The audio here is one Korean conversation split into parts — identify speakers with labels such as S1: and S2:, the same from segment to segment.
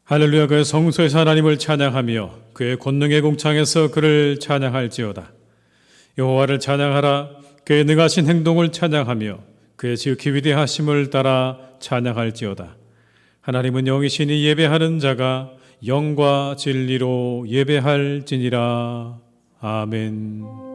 S1: 할렐루야. 그의 성소에서 하나님을 찬양하며 그의 권능의 공창에서 그를 찬양할지어다. 여호와를 찬양하라. 그의 능하신 행동을 찬양하며 그의 지극히 위대하심을 따라 찬양할지어다. 하나님은 영이시니 예배하는 자가 영과 진리로 예배할지니라. 아멘.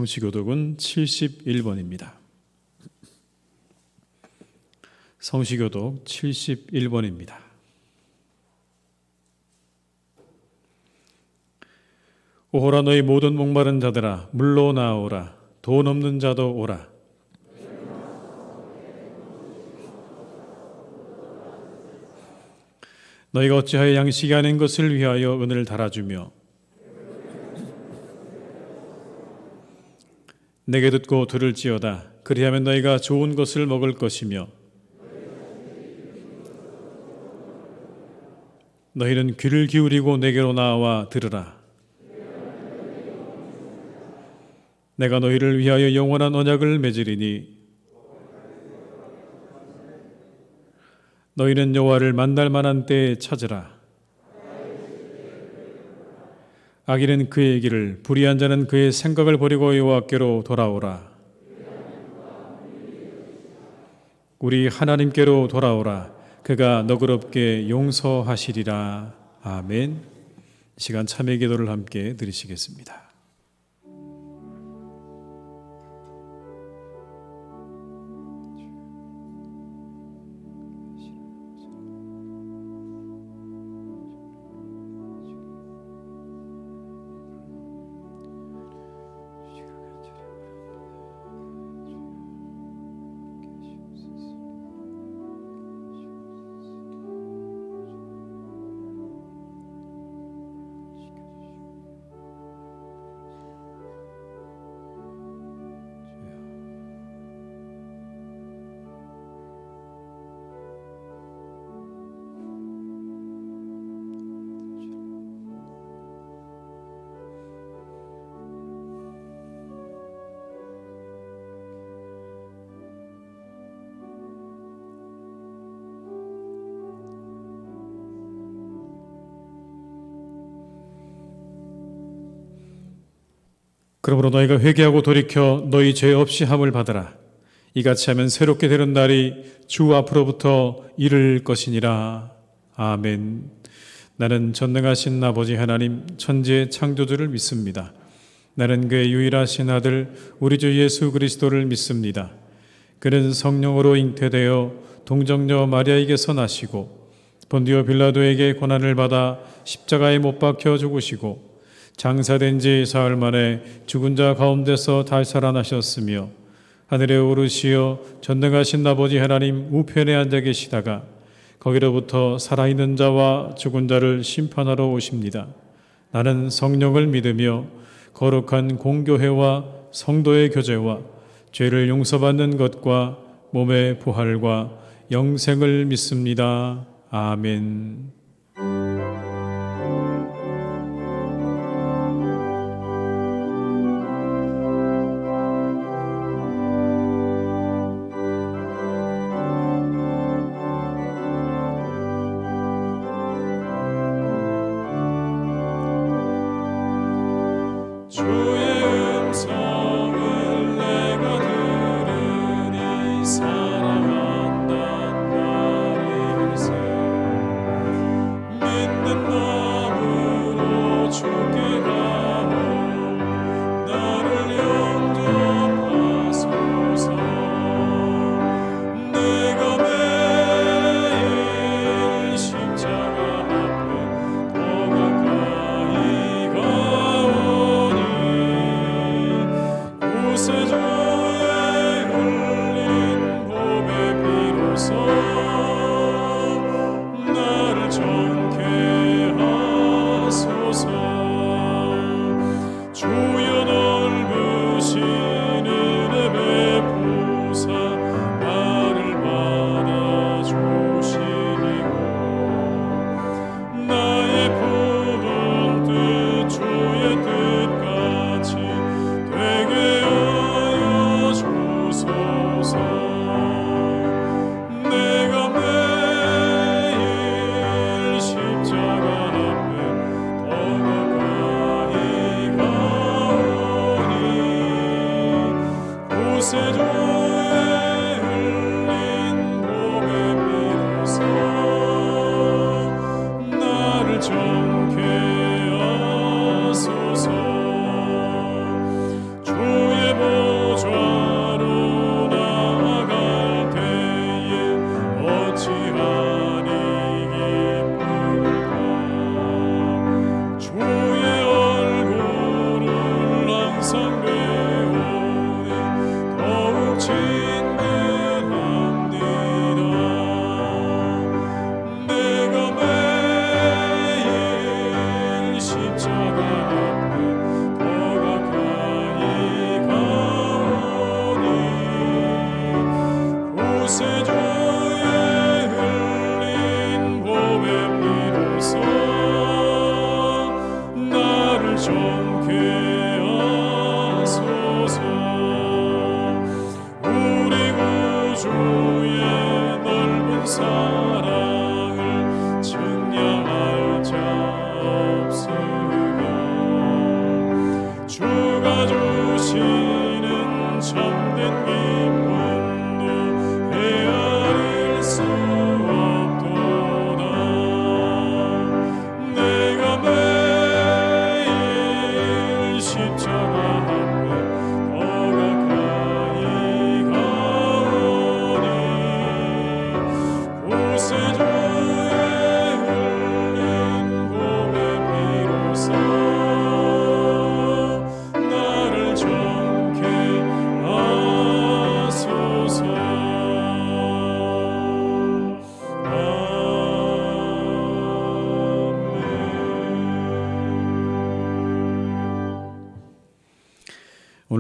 S1: 성시교독은 71번입니다. 성시교독 71번입니다. 오호라 너희 모든 목마른 자들아 물로 나오라. 돈 없는 자도 오라. 너희가 어찌하여 양식이 아닌 것을 위하여 은을 달아주며 내게 듣고 들을지어다. 그리하면 너희가 좋은 것을 먹을 것이며 너희는 귀를 기울이고 내게로 나와 들으라. 내가 너희를 위하여 영원한 언약을 맺으리니 너희는 여호와를 만날 만한 때에 찾으라. 악인은 그의 길을, 불의한 자는 그의 생각을 버리고 여호와께로 돌아오라. 우리 하나님께로 돌아오라. 그가 너그럽게 용서하시리라. 아멘. 이 시간 참회 기도를 함께 드리시겠습니다. 그러므로 너희가 회개하고 돌이켜 너희 죄 없이 함을 받으라. 이같이 하면 새롭게 되는 날이 주 앞으로부터 이를 것이니라. 아멘. 나는 전능하신 아버지 하나님 천지의 창조주를 믿습니다. 나는 그의 유일하신 아들 우리 주 예수 그리스도를 믿습니다. 그는 성령으로 잉태되어 동정녀 마리아에게서 나시고 본디오 빌라도에게 고난을 받아 십자가에 못 박혀 죽으시고 장사된 지 사흘 만에 죽은 자 가운데서 다시 살아나셨으며 하늘에 오르시어 전능하신 아버지 하나님 우편에 앉아 계시다가 거기로부터 살아있는 자와 죽은 자를 심판하러 오십니다. 나는 성령을 믿으며 거룩한 공교회와 성도의 교제와 죄를 용서받는 것과 몸의 부활과 영생을 믿습니다. 아멘.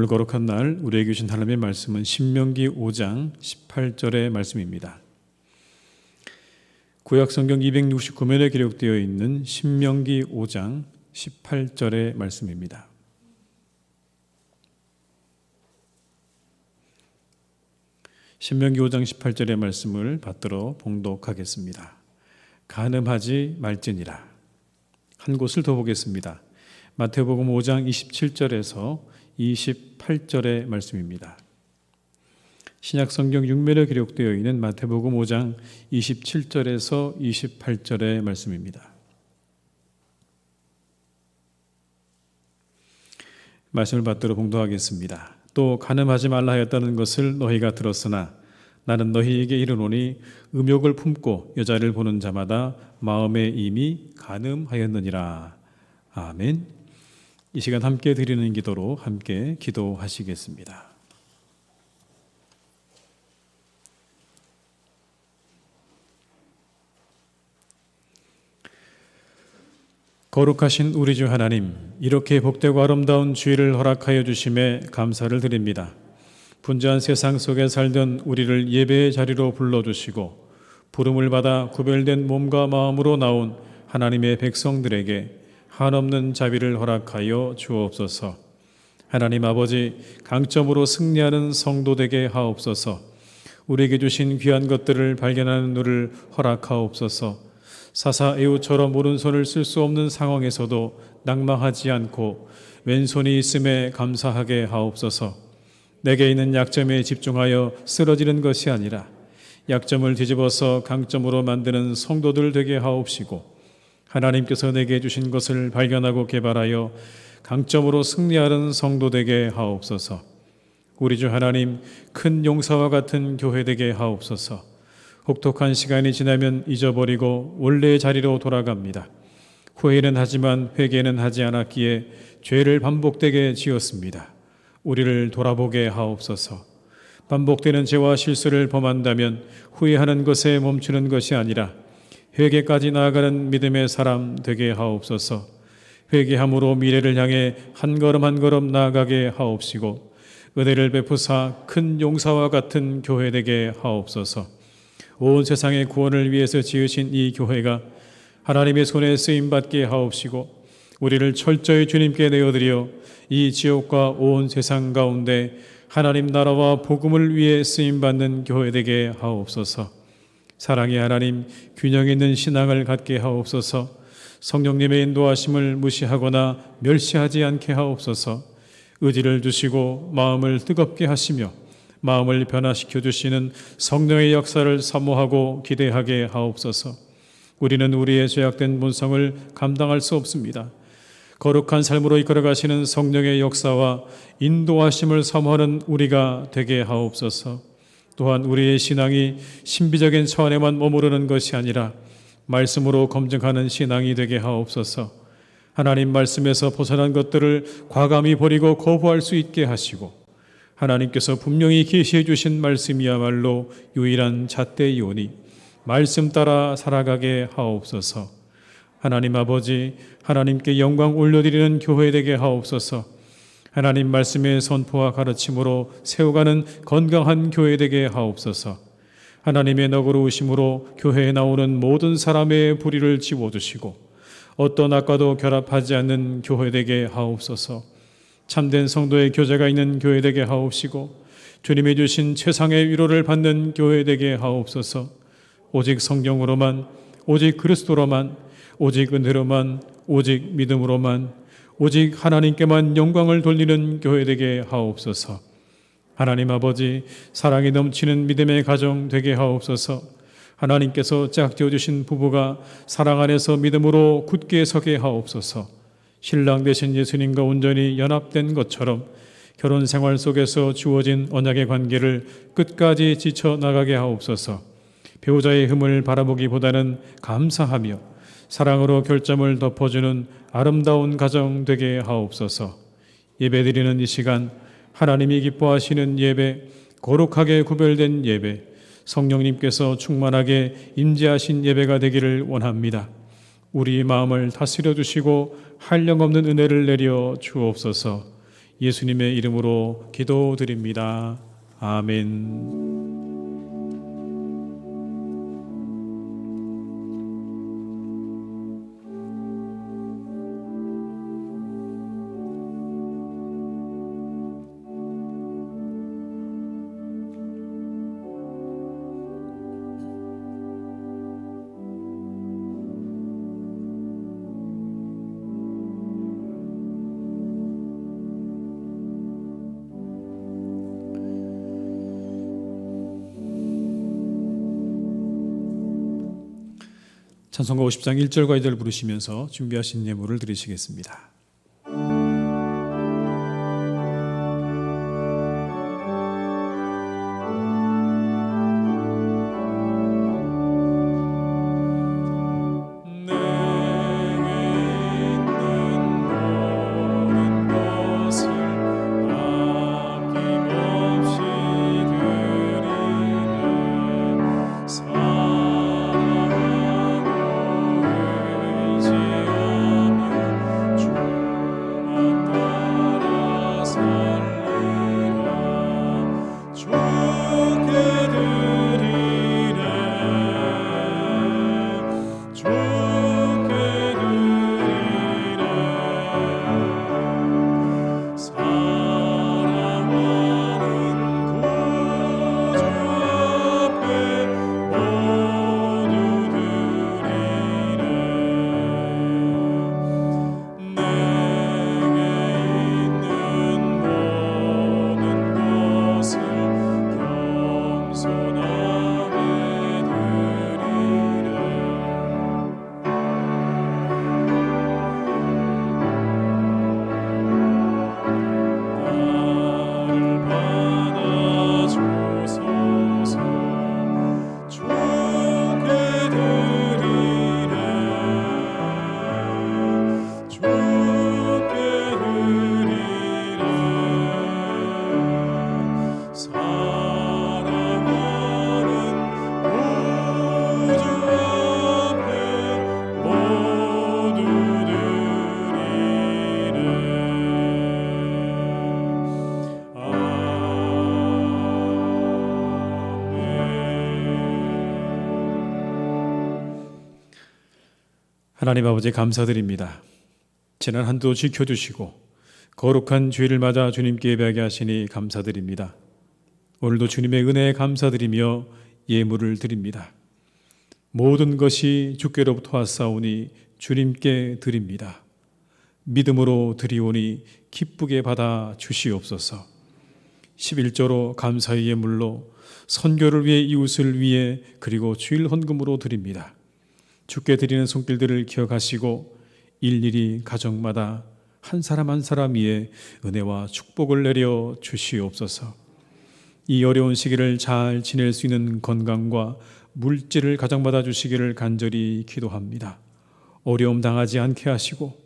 S1: 오늘 거룩한 날 우리에게 주신 하나님의 말씀은 신명기 5장 18절의 말씀입니다. 구약성경 269면에 기록되어 있는 신명기 5장 18절의 말씀입니다. 신명기 5장 18절의 말씀을 받들어 봉독하겠습니다. 간음하지 말지니라. 한 곳을 더 보겠습니다. 마태복음 5장 27절에서 28절의 말씀입니다. 신약성경 육면에 기록되어 있는 마태복음 5장 27절에서 28절의 말씀입니다. 말씀을 받들어 봉독하겠습니다. 또 간음하지 말라 하였다는 것을 너희가 들었으나 나는 너희에게 이르노니 음욕을 품고 여자를 보는 자마다 마음에 이미 간음하였느니라. 아멘. 이 시간 함께 드리는 기도로 함께 기도하시겠습니다. 거룩하신 우리 주 하나님, 이렇게 복되고 아름다운 주일을 허락하여 주심에 감사를 드립니다. 분주한 세상 속에 살던 우리를 예배의 자리로 불러주시고 부름을 받아 구별된 몸과 마음으로 나온 하나님의 백성들에게 한없는 자비를 허락하여 주옵소서. 하나님 아버지, 강점으로 승리하는 성도 되게 하옵소서. 우리에게 주신 귀한 것들을 발견하는 눈을 허락하옵소서. 사사 에우처럼 오른손을 쓸 수 없는 상황에서도 낙망하지 않고 왼손이 있음에 감사하게 하옵소서. 내게 있는 약점에 집중하여 쓰러지는 것이 아니라 약점을 뒤집어서 강점으로 만드는 성도들 되게 하옵시고, 하나님께서 내게 주신 것을 발견하고 개발하여 강점으로 승리하는 성도 되게 하옵소서. 우리 주 하나님, 큰 용사와 같은 교회 되게 하옵소서. 혹독한 시간이 지나면 잊어버리고 원래의 자리로 돌아갑니다. 후회는 하지만 회개는 하지 않았기에 죄를 반복되게 지었습니다. 우리를 돌아보게 하옵소서. 반복되는 죄와 실수를 범한다면 후회하는 것에 멈추는 것이 아니라 회개까지 나아가는 믿음의 사람 되게 하옵소서. 회개함으로 미래를 향해 한 걸음 한 걸음 나아가게 하옵시고, 은혜를 베푸사 큰 용사와 같은 교회 되게 하옵소서. 온 세상의 구원을 위해서 지으신 이 교회가 하나님의 손에 쓰임받게 하옵시고, 우리를 철저히 주님께 내어드려 이 지옥과 온 세상 가운데 하나님 나라와 복음을 위해 쓰임받는 교회 되게 하옵소서. 사랑의 하나님, 균형 있는 신앙을 갖게 하옵소서. 성령님의 인도하심을 무시하거나 멸시하지 않게 하옵소서. 의지를 주시고 마음을 뜨겁게 하시며 마음을 변화시켜 주시는 성령의 역사를 사모하고 기대하게 하옵소서. 우리는 우리의 죄악된 본성을 감당할 수 없습니다. 거룩한 삶으로 이끌어가시는 성령의 역사와 인도하심을 사모하는 우리가 되게 하옵소서. 또한 우리의 신앙이 신비적인 차원에만 머무르는 것이 아니라 말씀으로 검증하는 신앙이 되게 하옵소서. 하나님 말씀에서 벗어난 것들을 과감히 버리고 거부할 수 있게 하시고, 하나님께서 분명히 계시해 주신 말씀이야말로 유일한 잣대이오니 말씀 따라 살아가게 하옵소서. 하나님 아버지, 하나님께 영광 올려드리는 교회 되게 하옵소서. 하나님 말씀의 선포와 가르침으로 세워가는 건강한 교회 되게 하옵소서. 하나님의 너그러우심으로 교회에 나오는 모든 사람의 불의를 지워주시고 어떤 악과도 결합하지 않는 교회 되게 하옵소서. 참된 성도의 교제가 있는 교회 되게 하옵시고, 주님이 주신 최상의 위로를 받는 교회 되게 하옵소서. 오직 성경으로만, 오직 그리스도로만, 오직 은혜로만, 오직 믿음으로만, 오직 하나님께만 영광을 돌리는 교회 되게 하옵소서. 하나님 아버지, 사랑이 넘치는 믿음의 가정 되게 하옵소서. 하나님께서 짝지어 주신 부부가 사랑 안에서 믿음으로 굳게 서게 하옵소서. 신랑 되신 예수님과 온전히 연합된 것처럼 결혼 생활 속에서 주어진 언약의 관계를 끝까지 지쳐나가게 하옵소서. 배우자의 흠을 바라보기보다는 감사하며 사랑으로 결점을 덮어주는 아름다운 가정 되게 하옵소서. 예배드리는 이 시간, 하나님이 기뻐하시는 예배, 거룩하게 구별된 예배, 성령님께서 충만하게 임재하신 예배가 되기를 원합니다. 우리 마음을 다스려 주시고 한량없는 은혜를 내려 주옵소서. 예수님의 이름으로 기도드립니다. 아멘. 찬송가 50장 1절과 2절 부르시면서 준비하신 예물을 드리시겠습니다. 하나님 아버지 감사드립니다. 지난 한 주 지켜주시고 거룩한 주일을 맞아 주님께 예배하게 하시니 감사드립니다. 오늘도 주님의 은혜에 감사드리며 예물을 드립니다. 모든 것이 주께로부터 왔사오니 주님께 드립니다. 믿음으로 드리오니 기쁘게 받아 주시옵소서. 11조로 감사의 예물로 선교를 위해 이웃을 위해 그리고 주일 헌금으로 드립니다. 주께 드리는 손길들을 기억하시고 일일이 가정마다 한 사람 한 사람 위에 은혜와 축복을 내려 주시옵소서. 이 어려운 시기를 잘 지낼 수 있는 건강과 물질을 가정마다 주시기를 간절히 기도합니다. 어려움 당하지 않게 하시고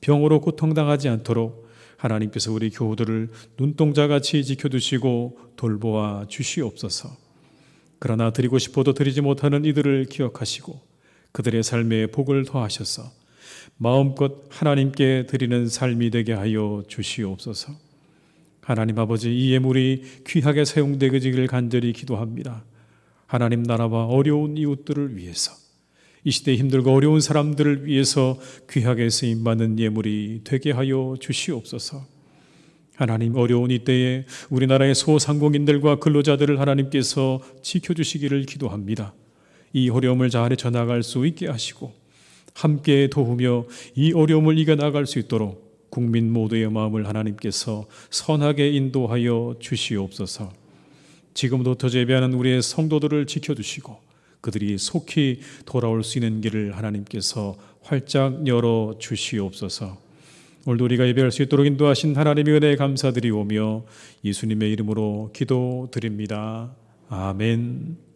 S1: 병으로 고통당하지 않도록 하나님께서 우리 교우들을 눈동자같이 지켜주시고 돌보아 주시옵소서. 그러나 드리고 싶어도 드리지 못하는 이들을 기억하시고 그들의 삶에 복을 더하셔서 마음껏 하나님께 드리는 삶이 되게 하여 주시옵소서. 하나님 아버지, 이 예물이 귀하게 사용되기를 간절히 기도합니다. 하나님 나라와 어려운 이웃들을 위해서, 이 시대에 힘들고 어려운 사람들을 위해서 귀하게 쓰임받는 예물이 되게 하여 주시옵소서. 하나님, 어려운 이때에 우리나라의 소상공인들과 근로자들을 하나님께서 지켜주시기를 기도합니다. 이 어려움을 잘 헤쳐나갈 수 있게 하시고 함께 도우며 이 어려움을 이겨나갈 수 있도록 국민 모두의 마음을 하나님께서 선하게 인도하여 주시옵소서. 지금부터 예배하는 우리의 성도들을 지켜주시고 그들이 속히 돌아올 수 있는 길을 하나님께서 활짝 열어 주시옵소서. 오늘도 우리가 예배할 수 있도록 인도하신 하나님의 은혜에 감사드리오며 예수님의 이름으로 기도드립니다. 아멘.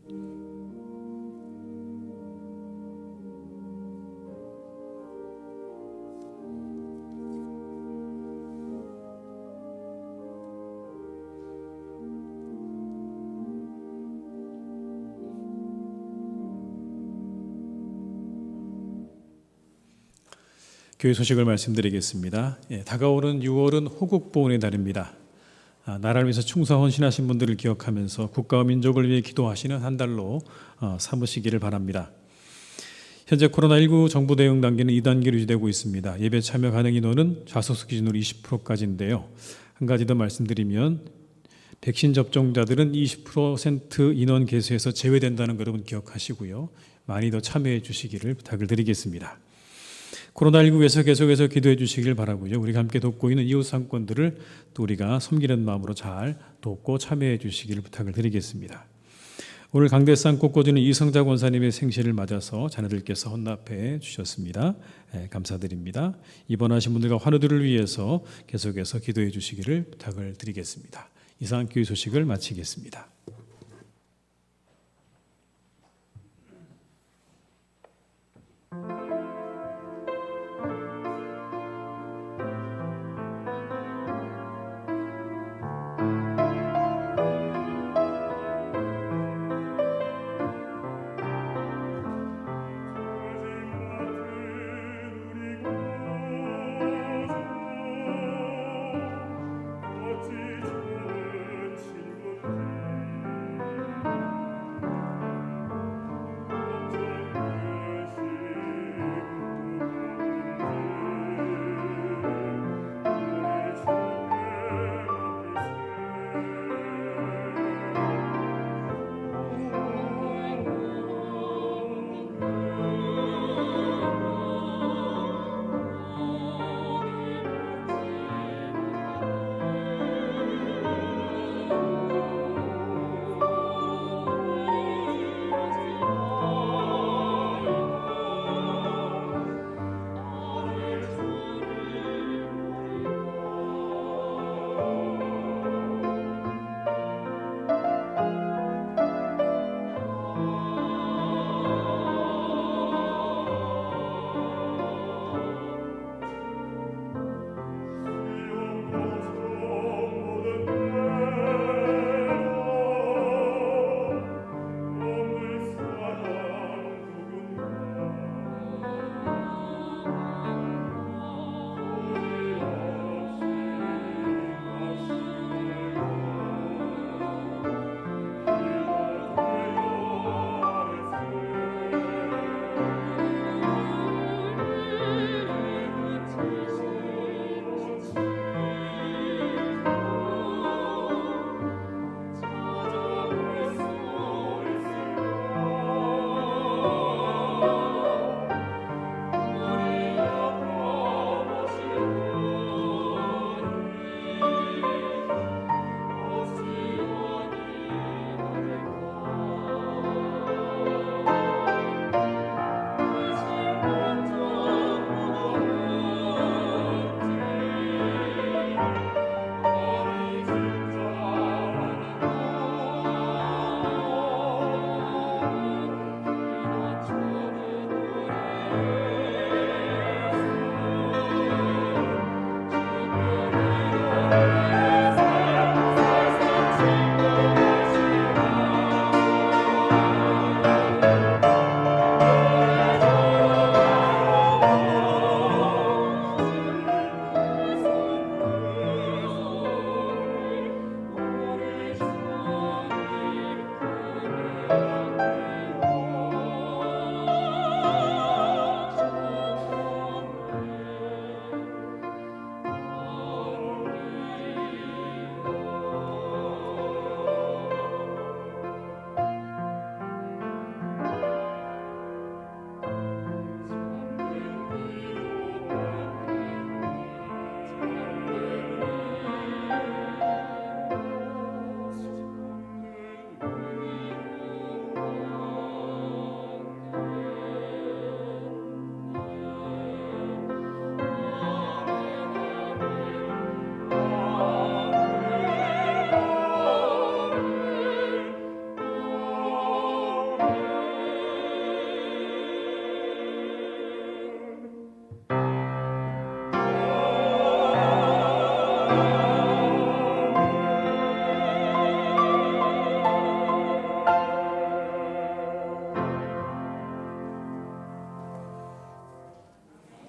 S1: 교회 소식을 말씀드리겠습니다. 다가오는 6월은 호국보훈의 달입니다. 나라를 위해서 충성 헌신하신 분들을 기억하면서 국가와 민족을 위해 기도하시는 한 달로 삼으시기를 바랍니다. 현재 코로나19 정부 대응 단계는 2단계로 유지되고 있습니다. 예배 참여 가능 인원은 좌석수 기준으로 20%까지인데요. 한 가지 더 말씀드리면 백신 접종자들은 20% 인원 계수에서 제외된다는 거 여러분 기억하시고요. 많이 더 참여해 주시기를 부탁을 드리겠습니다. 코로나19에서 계속해서 기도해 주시길 바라고요. 우리가 함께 돕고 있는 이웃 상권들을 또 우리가 섬기는 마음으로 잘 돕고 참여해 주시기를 부탁을 드리겠습니다. 오늘 강대상 꽃꽂이는 이성자 권사님의 생신을 맞아서 자녀들께서 헌납해 주셨습니다. 감사드립니다. 입원하신 분들과 환우들을 위해서 계속해서 기도해 주시기를 부탁을 드리겠습니다. 이상 교회 소식을 마치겠습니다.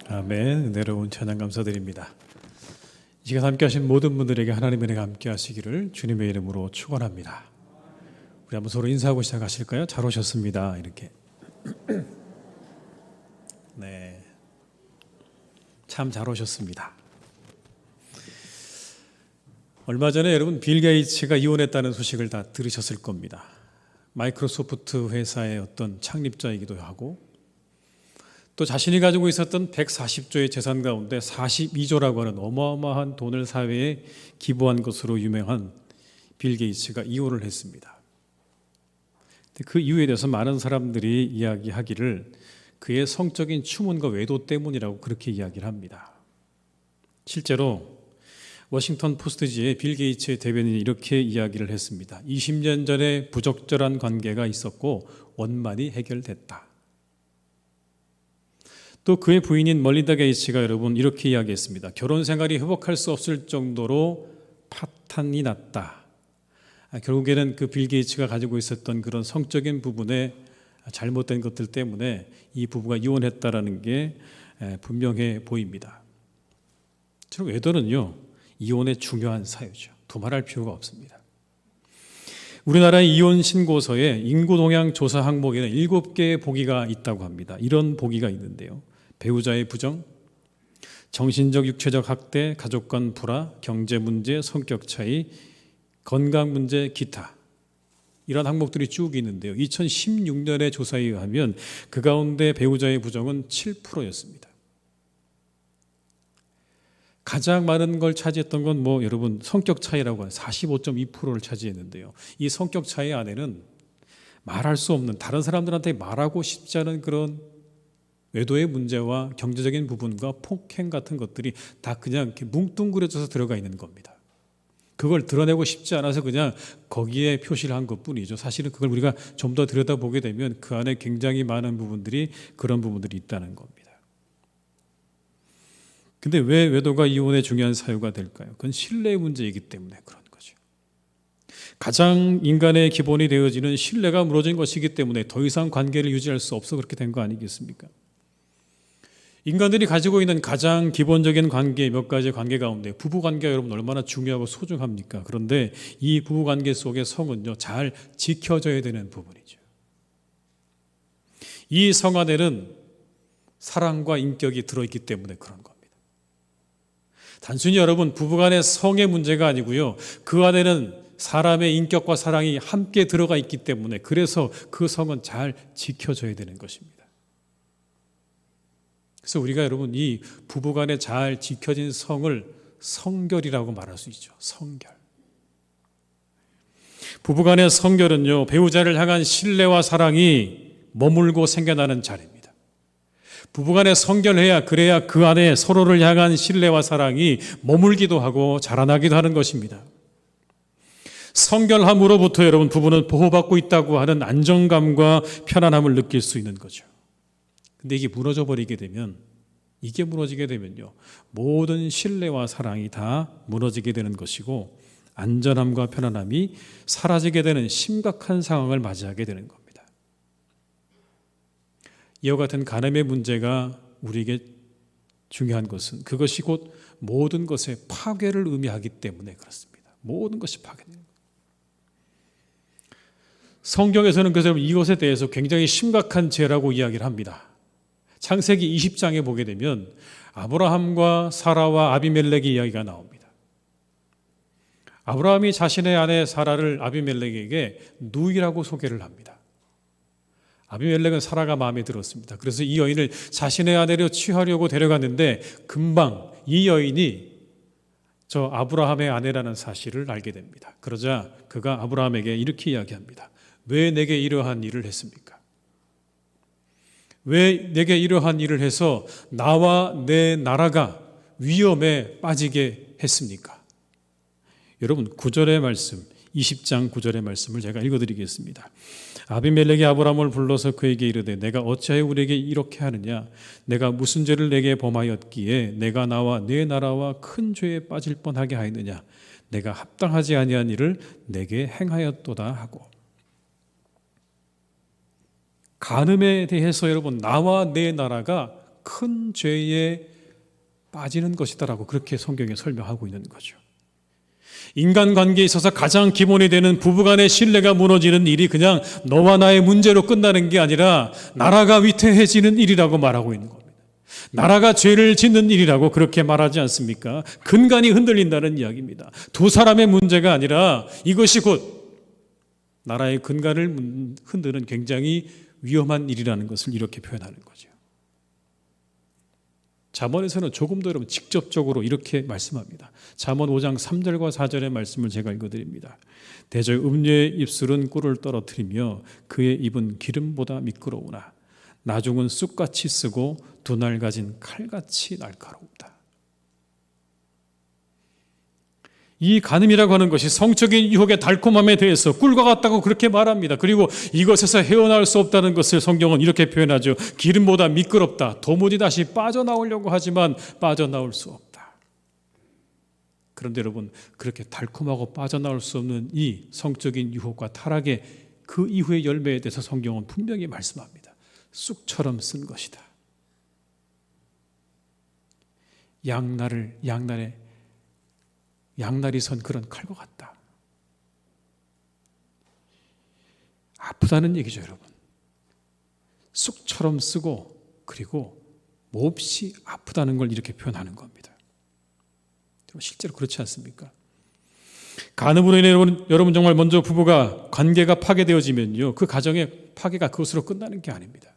S1: 아멘. 은혜로운 찬양 감사드립니다. 이 시간 함께 하신 모든 분들에게 하나님의 은혜가 함께 하시기를 주님의 이름으로 축원합니다. 우리 한번 서로 인사하고 시작하실까요? 잘 오셨습니다. 이렇게. 네. 참 잘 오셨습니다. 얼마 전에 여러분 빌 게이츠가 이혼했다는 소식을 다 들으셨을 겁니다. 마이크로소프트 회사의 어떤 창립자이기도 하고 또 자신이 가지고 있었던 140조의 재산 가운데 42조라고 하는 어마어마한 돈을 사회에 기부한 것으로 유명한 빌 게이츠가 이혼을 했습니다. 그 이유에 대해서 많은 사람들이 이야기하기를 그의 성적인 추문과 외도 때문이라고 그렇게 이야기를 합니다. 실제로 워싱턴 포스트지의 빌 게이츠의 대변인이 이렇게 이야기를 했습니다. 20년 전에 부적절한 관계가 있었고 원만히 해결됐다. 또 그의 부인인 멀린다 게이츠가 여러분 이렇게 이야기했습니다. 결혼 생활이 회복할 수 없을 정도로 파탄이 났다. 결국에는 그 빌 게이츠가 가지고 있었던 그런 성적인 부분에 잘못된 것들 때문에 이 부부가 이혼했다라는 게 분명해 보입니다. 저는 외도는요, 이혼의 중요한 사유죠. 두말할 필요가 없습니다. 우리나라의 이혼 신고서에 인구 동향 조사 항목에는 7개의 보기가 있다고 합니다. 이런 보기가 있는데요. 배우자의 부정, 정신적 육체적 학대, 가족 간 불화, 경제 문제, 성격 차이, 건강 문제, 기타, 이런 항목들이 쭉 있는데요. 2016년의 조사에 의하면 그 가운데 배우자의 부정은 7%였습니다. 가장 많은 걸 차지했던 건 여러분 성격 차이라고 하는 45.2%를 차지했는데요. 이 성격 차이 안에는 말할 수 없는, 다른 사람들한테 말하고 싶지 않은 그런 외도의 문제와 경제적인 부분과 폭행 같은 것들이 다 그냥 이렇게 뭉뚱그려져서 들어가 있는 겁니다. 그걸 드러내고 싶지 않아서 그냥 거기에 표시를 한 것뿐이죠. 사실은 그걸 우리가 좀 더 들여다보게 되면 그 안에 굉장히 많은 부분들이, 그런 부분들이 있다는 겁니다. 근데 왜 외도가 이혼의 중요한 사유가 될까요? 그건 신뢰의 문제이기 때문에 그런 거죠. 가장 인간의 기본이 되어지는 신뢰가 무너진 것이기 때문에 더 이상 관계를 유지할 수 없어 그렇게 된 거 아니겠습니까? 인간들이 가지고 있는 가장 기본적인 관계, 몇 가지의 관계 가운데 부부관계가 여러분 얼마나 중요하고 소중합니까? 그런데 이 부부관계 속의 성은요, 잘 지켜져야 되는 부분이죠. 이 성 안에는 사랑과 인격이 들어있기 때문에 그런 겁니다. 단순히 여러분 부부간의 성의 문제가 아니고요, 그 안에는 사람의 인격과 사랑이 함께 들어가 있기 때문에, 그래서 그 성은 잘 지켜져야 되는 것입니다. 그래서 우리가 여러분 이 부부간에 잘 지켜진 성을 성결이라고 말할 수 있죠. 성결. 부부간의 성결은요, 배우자를 향한 신뢰와 사랑이 머물고 생겨나는 자리입니다. 부부간에 성결해야, 그래야 그 안에 서로를 향한 신뢰와 사랑이 머물기도 하고 자라나기도 하는 것입니다. 성결함으로부터 여러분 부부는 보호받고 있다고 하는 안정감과 편안함을 느낄 수 있는 거죠. 근데 이게 무너지게 되면요, 모든 신뢰와 사랑이 다 무너지게 되는 것이고, 안전함과 편안함이 사라지게 되는 심각한 상황을 맞이하게 되는 겁니다. 이와 같은 간음의 문제가 우리에게 중요한 것은 그것이 곧 모든 것의 파괴를 의미하기 때문에 그렇습니다. 모든 것이 파괴돼요. 성경에서는 그래서 이것에 대해서 굉장히 심각한 죄라고 이야기를 합니다. 창세기 20장에 보게 되면 아브라함과 사라와 아비멜렉의 이야기가 나옵니다. 아브라함이 자신의 아내 사라를 아비멜렉에게 누이라고 소개를 합니다. 아비멜렉은 사라가 마음에 들었습니다. 그래서 이 여인을 자신의 아내로 취하려고 데려갔는데 금방 이 여인이 저 아브라함의 아내라는 사실을 알게 됩니다. 그러자 그가 아브라함에게 이렇게 이야기합니다. 왜 내게 이러한 일을 했습니까? 왜 내게 이러한 일을 해서 나와 내 나라가 위험에 빠지게 했습니까? 여러분 9절의 말씀, 20장 9절의 말씀을 제가 읽어드리겠습니다. 아비멜렉이 아브라함을 불러서 그에게 이르되 내가 어찌하여 우리에게 이렇게 하느냐? 내가 무슨 죄를 내게 범하였기에 내가 나와 내 나라와 큰 죄에 빠질 뻔하게 하였느냐? 내가 합당하지 아니한 일을 내게 행하였도다 하고. 간음에 대해서 여러분 나와 내 나라가 큰 죄에 빠지는 것이다라고 그렇게 성경에 설명하고 있는 거죠. 인간관계에 있어서 가장 기본이 되는 부부간의 신뢰가 무너지는 일이 그냥 너와 나의 문제로 끝나는 게 아니라 나라가 위태해지는 일이라고 말하고 있는 겁니다. 나라가 죄를 짓는 일이라고 그렇게 말하지 않습니까? 근간이 흔들린다는 이야기입니다. 두 사람의 문제가 아니라 이것이 곧 나라의 근간을 흔드는 굉장히 위험한 일이라는 것을 이렇게 표현하는 거죠. 잠언에서는 조금 더 여러분 직접적으로 이렇게 말씀합니다. 잠언 5장 3절과 4절의 말씀을 제가 읽어드립니다. 대저 음녀의 입술은 꿀을 떨어뜨리며 그의 입은 기름보다 미끄러우나 나중은 쑥같이 쓰고 두 날 가진 칼같이 날카롭다. 이 간음이라고 하는 것이 성적인 유혹의 달콤함에 대해서 꿀과 같다고 그렇게 말합니다. 그리고 이것에서 헤어나올 수 없다는 것을 성경은 이렇게 표현하죠. 기름보다 미끄럽다. 도무지 다시 빠져나오려고 하지만 빠져나올 수 없다. 그런데 여러분, 그렇게 달콤하고 빠져나올 수 없는 이 성적인 유혹과 타락의 그 이후의 열매에 대해서 성경은 분명히 말씀합니다. 쑥처럼 쓴 것이다. 양날이 선 그런 칼과 같다. 아프다는 얘기죠, 여러분. 쑥처럼 쓰고 그리고 몹시 아프다는 걸 이렇게 표현하는 겁니다. 실제로 그렇지 않습니까? 간음으로 인해 여러분 정말 먼저 부부가 관계가 파괴되어지면요, 그 가정의 파괴가 그것으로 끝나는 게 아닙니다.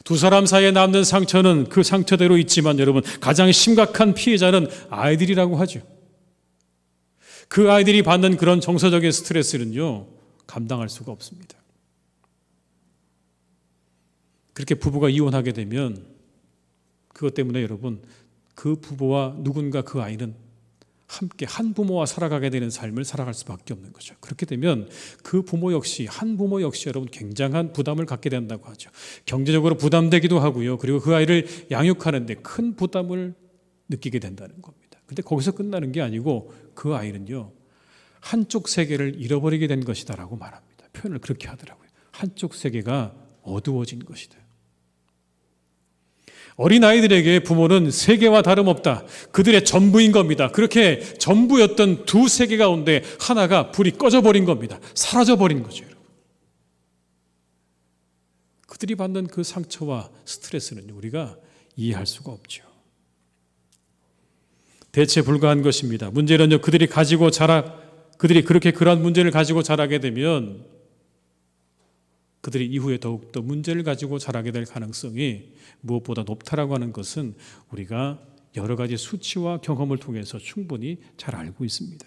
S1: 두 사람 사이에 남는 상처는 그 상처대로 있지만 여러분, 가장 심각한 피해자는 아이들이라고 하죠. 그 아이들이 받는 그런 정서적인 스트레스는요, 감당할 수가 없습니다. 그렇게 부부가 이혼하게 되면 그것 때문에 여러분, 그 부부와 누군가 그 아이는 함께 한 부모와 살아가게 되는 삶을 살아갈 수밖에 없는 거죠. 그렇게 되면 그 부모 역시, 한 부모 역시 여러분 굉장한 부담을 갖게 된다고 하죠. 경제적으로 부담되기도 하고요. 그리고 그 아이를 양육하는데 큰 부담을 느끼게 된다는 겁니다. 근데 거기서 끝나는 게 아니고 그 아이는요, 한쪽 세계를 잃어버리게 된 것이다라고 말합니다. 표현을 그렇게 하더라고요. 한쪽 세계가 어두워진 것이다. 어린아이들에게 부모는 세계와 다름없다. 그들의 전부인 겁니다. 그렇게 전부였던 두 세계 가운데 하나가 불이 꺼져버린 겁니다. 사라져버린 거죠, 여러분. 그들이 받는 그 상처와 스트레스는 우리가 이해할 수가 없죠. 대체 불가한 것입니다. 문제는요, 그들이 그렇게 그러한 문제를 가지고 자라게 되면 그들이 이후에 더욱더 문제를 가지고 자라게 될 가능성이 무엇보다 높다라고 하는 것은 우리가 여러 가지 수치와 경험을 통해서 충분히 잘 알고 있습니다.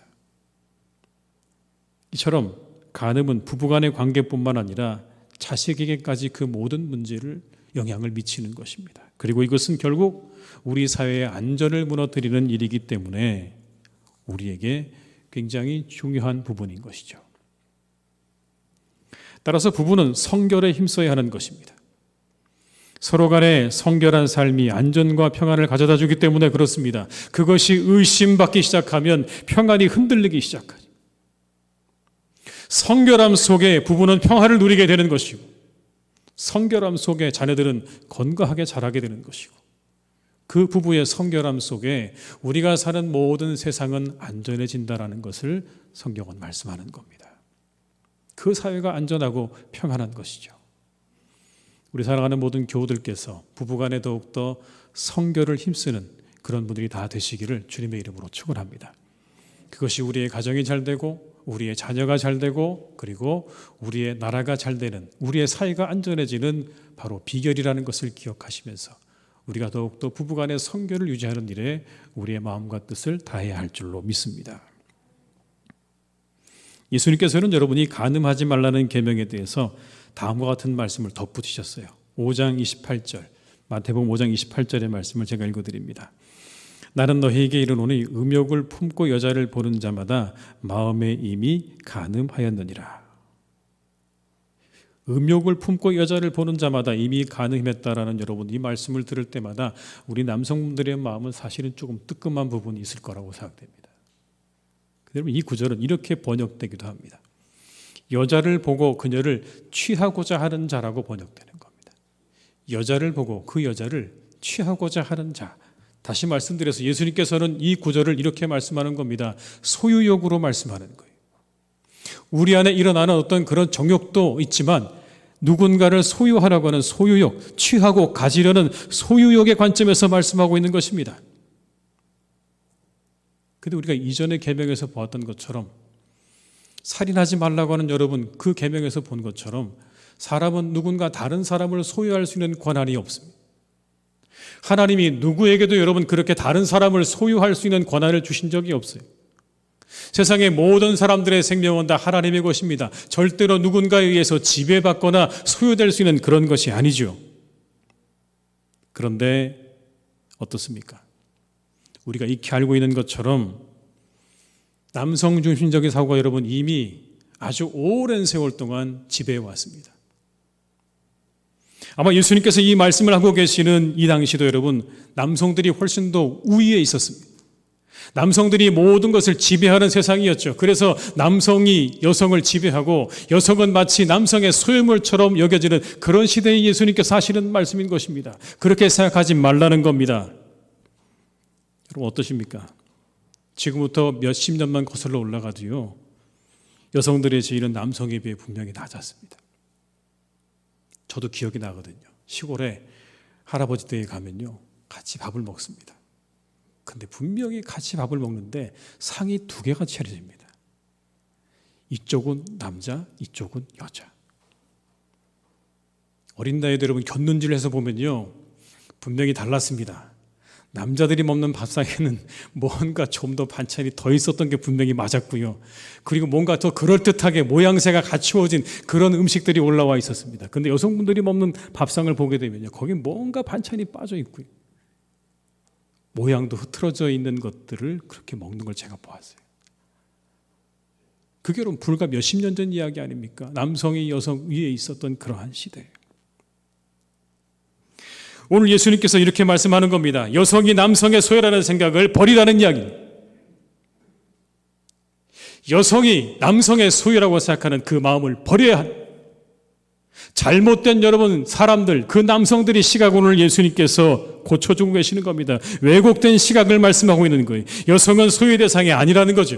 S1: 이처럼 간음은 부부간의 관계뿐만 아니라 자식에게까지 그 모든 문제를 영향을 미치는 것입니다. 그리고 이것은 결국 우리 사회의 안전을 무너뜨리는 일이기 때문에 우리에게 굉장히 중요한 부분인 것이죠. 따라서 부부는 성결에 힘써야 하는 것입니다. 서로 간에 성결한 삶이 안전과 평안을 가져다 주기 때문에 그렇습니다. 그것이 의심받기 시작하면 평안이 흔들리기 시작하죠. 성결함 속에 부부는 평화를 누리게 되는 것이고, 성결함 속에 자녀들은 건강하게 자라게 되는 것이고, 그 부부의 성결함 속에 우리가 사는 모든 세상은 안전해진다라는 것을 성경은 말씀하는 겁니다. 그 사회가 안전하고 평안한 것이죠. 우리 사랑하는 모든 교우들께서 부부간에 더욱더 성결을 힘쓰는 그런 분들이 다 되시기를 주님의 이름으로 축원합니다. 그것이 우리의 가정이 잘 되고 우리의 자녀가 잘 되고 그리고 우리의 나라가 잘 되는, 우리의 사회가 안전해지는 바로 비결이라는 것을 기억하시면서 우리가 더욱더 부부간의 성결을 유지하는 일에 우리의 마음과 뜻을 다해야 할 줄로 믿습니다. 예수님께서는 여러분이 간음하지 말라는 계명에 대해서 다음과 같은 말씀을 덧붙이셨어요. 5장 28절, 마태복음 5장 28절의 말씀을 제가 읽어드립니다. 나는 너희에게 이르노니 음욕을 품고 여자를 보는 자마다 마음에 이미 간음하였느니라. 음욕을 품고 여자를 보는 자마다 이미 간음했다라는 여러분, 이 말씀을 들을 때마다 우리 남성분들의 마음은 사실은 조금 뜨끔한 부분이 있을 거라고 생각됩니다. 여러분, 이 구절은 이렇게 번역되기도 합니다. 여자를 보고 그녀를 취하고자 하는 자라고 번역되는 겁니다. 여자를 보고 그 여자를 취하고자 하는 자. 다시 말씀드려서 예수님께서는 이 구절을 이렇게 말씀하는 겁니다. 소유욕으로 말씀하는 거예요. 우리 안에 일어나는 어떤 그런 정욕도 있지만 누군가를 소유하라고 하는 소유욕, 취하고 가지려는 소유욕의 관점에서 말씀하고 있는 것입니다. 그런데 우리가 이전의 계명에서 보았던 것처럼 살인하지 말라고 하는 여러분, 그 계명에서 본 것처럼 사람은 누군가 다른 사람을 소유할 수 있는 권한이 없습니다. 하나님이 누구에게도 여러분 그렇게 다른 사람을 소유할 수 있는 권한을 주신 적이 없어요. 세상의 모든 사람들의 생명은 다 하나님의 것입니다. 절대로 누군가에 의해서 지배받거나 소유될 수 있는 그런 것이 아니죠. 그런데 어떻습니까? 우리가 익히 알고 있는 것처럼 남성 중심적인 사고가 여러분 이미 아주 오랜 세월 동안 지배해 왔습니다. 아마 예수님께서 이 말씀을 하고 계시는 이 당시도 여러분 남성들이 훨씬 더 우위에 있었습니다. 남성들이 모든 것을 지배하는 세상이었죠. 그래서 남성이 여성을 지배하고 여성은 마치 남성의 소유물처럼 여겨지는 그런 시대에 예수님께서 하시는 말씀인 것입니다. 그렇게 생각하지 말라는 겁니다. 여러분 어떠십니까? 지금부터 몇십 년만 거슬러 올라가도요, 여성들의 지위는 남성에 비해 분명히 낮았습니다. 저도 기억이 나거든요. 시골에 할아버지 댁에 가면요, 같이 밥을 먹습니다. 근데 분명히 같이 밥을 먹는데 상이 두 개가 차려집니다. 이쪽은 남자, 이쪽은 여자. 어린 나이에 여러분 곁눈질을 해서 보면요, 분명히 달랐습니다. 남자들이 먹는 밥상에는 뭔가 좀 더 반찬이 더 있었던 게 분명히 맞았고요. 그리고 뭔가 더 그럴듯하게 모양새가 갖추어진 그런 음식들이 올라와 있었습니다. 근데 여성분들이 먹는 밥상을 보게 되면요, 거기 뭔가 반찬이 빠져 있고요, 모양도 흐트러져 있는 것들을 그렇게 먹는 걸 제가 보았어요. 그게 여러분 불과 몇십 년 전 이야기 아닙니까? 남성이 여성 위에 있었던 그러한 시대. 오늘 예수님께서 이렇게 말씀하는 겁니다. 여성이 남성의 소유라는 생각을 버리라는 이야기. 여성이 남성의 소유라고 생각하는 그 마음을 버려야 한다. 잘못된 여러분 사람들, 그 남성들이 시각 오늘 예수님께서 고쳐주고 계시는 겁니다. 왜곡된 시각을 말씀하고 있는 거예요. 여성은 소유의 대상이 아니라는 거죠.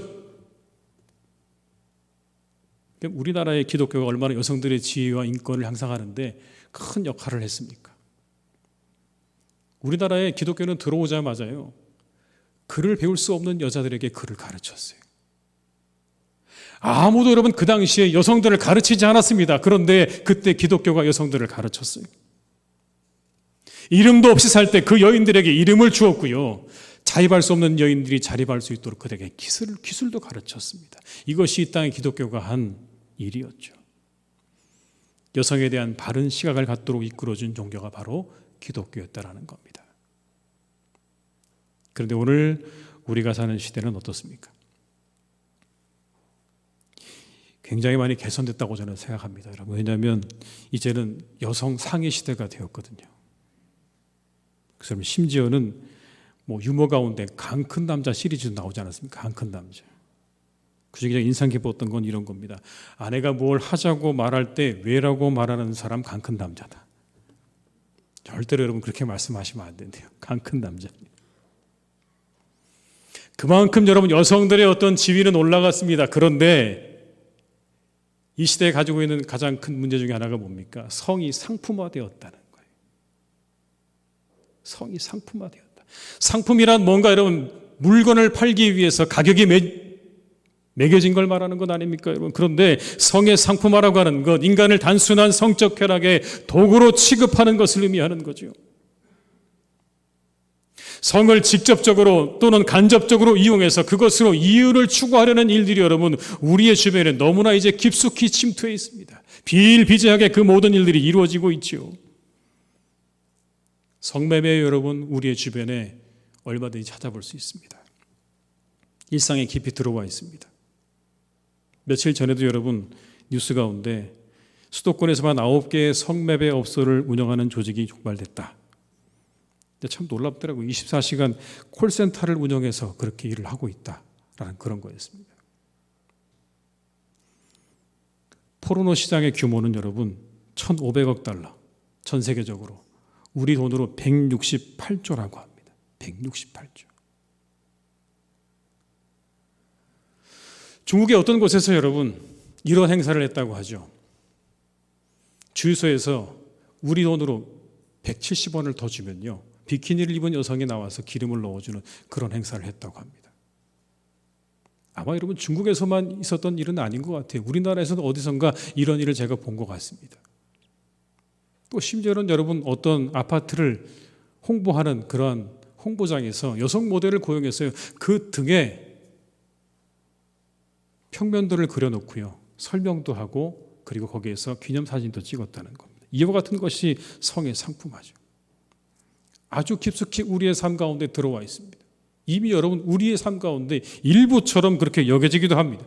S1: 우리나라의 기독교가 얼마나 여성들의 지위와 인권을 향상하는데 큰 역할을 했습니까? 우리나라의 기독교는 들어오자마자요, 글을 배울 수 없는 여자들에게 글을 가르쳤어요. 아무도 여러분 그 당시에 여성들을 가르치지 않았습니다. 그런데 그때 기독교가 여성들을 가르쳤어요. 이름도 없이 살 때 그 여인들에게 이름을 주었고요, 자립할 수 없는 여인들이 자립할 수 있도록 그들에게 기술도 가르쳤습니다. 이것이 이 땅의 기독교가 한 일이었죠. 여성에 대한 바른 시각을 갖도록 이끌어준 종교가 바로 기독교였다라는 겁니다. 그런데 오늘 우리가 사는 시대는 어떻습니까? 굉장히 많이 개선됐다고 저는 생각합니다, 여러분. 왜냐하면 이제는 여성 상위 시대가 되었거든요. 그래서 심지어는 뭐 유머 가운데 강 큰 남자 시리즈도 나오지 않았습니까? 강 큰 남자. 그중에 인상 깊었던 건 이런 겁니다. 아내가 뭘 하자고 말할 때 왜라고 말하는 사람 강 큰 남자다. 절대로 여러분 그렇게 말씀하시면 안 된대요. 강 큰 남자입니다. 그만큼 여러분 여성들의 어떤 지위는 올라갔습니다. 그런데 이 시대에 가지고 있는 가장 큰 문제 중에 하나가 뭡니까? 성이 상품화되었다는 거예요. 성이 상품화되었다. 상품이란 뭔가 여러분 물건을 팔기 위해서 가격이 매겨진 걸 말하는 것 아닙니까, 여러분? 그런데 성의 상품화라고 하는 것, 인간을 단순한 성적 쾌락의 도구로 취급하는 것을 의미하는 거죠. 성을 직접적으로 또는 간접적으로 이용해서 그것으로 이윤을 추구하려는 일들이 여러분 우리의 주변에 너무나 이제 깊숙이 침투해 있습니다. 비일비재하게 그 모든 일들이 이루어지고 있죠. 성매매 여러분 우리의 주변에 얼마든지 찾아볼 수 있습니다. 일상에 깊이 들어와 있습니다. 며칠 전에도 여러분 뉴스 가운데 수도권에서만 9개의 성매매 업소를 운영하는 조직이 촉발됐다. 참 놀랍더라고요. 24시간 콜센터를 운영해서 그렇게 일을 하고 있다라는 그런 거였습니다. 포르노 시장의 규모는 여러분 1,500억 달러, 전 세계적으로 우리 돈으로 168조라고 합니다. 168조. 중국의 어떤 곳에서 여러분 이런 행사를 했다고 하죠. 주유소에서 우리 돈으로 170원을 더 주면요, 비키니를 입은 여성이 나와서 기름을 넣어주는 그런 행사를 했다고 합니다. 아마 여러분 중국에서만 있었던 일은 아닌 것 같아요. 우리나라에서도 어디선가 이런 일을 제가 본 것 같습니다. 또 심지어는 여러분 어떤 아파트를 홍보하는 그러한 홍보장에서 여성 모델을 고용했어요. 그 등에 평면도를 그려놓고요. 설명도 하고 그리고 거기에서 기념사진도 찍었다는 겁니다. 이와 같은 것이 성의 상품화죠. 아주 깊숙이 우리의 삶 가운데 들어와 있습니다. 이미 여러분 우리의 삶 가운데 일부처럼 그렇게 여겨지기도 합니다.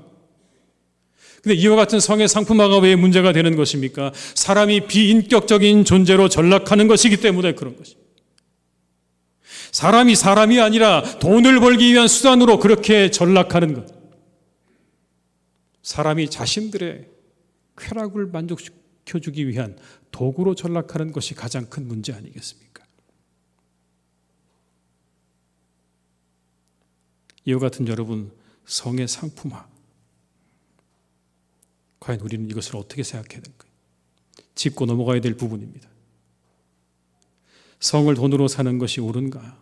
S1: 근데 이와 같은 성의 상품화가 왜 문제가 되는 것입니까? 사람이 비인격적인 존재로 전락하는 것이기 때문에 그런 것입니다. 사람이 아니라 돈을 벌기 위한 수단으로 그렇게 전락하는 것. 사람이 자신들의 쾌락을 만족시켜주기 위한 도구로 전락하는 것이 가장 큰 문제 아니겠습니까? 이와 같은 여러분 성의 상품화, 과연 우리는 이것을 어떻게 생각해야 될까요? 짚고 넘어가야 될 부분입니다. 성을 돈으로 사는 것이 옳은가?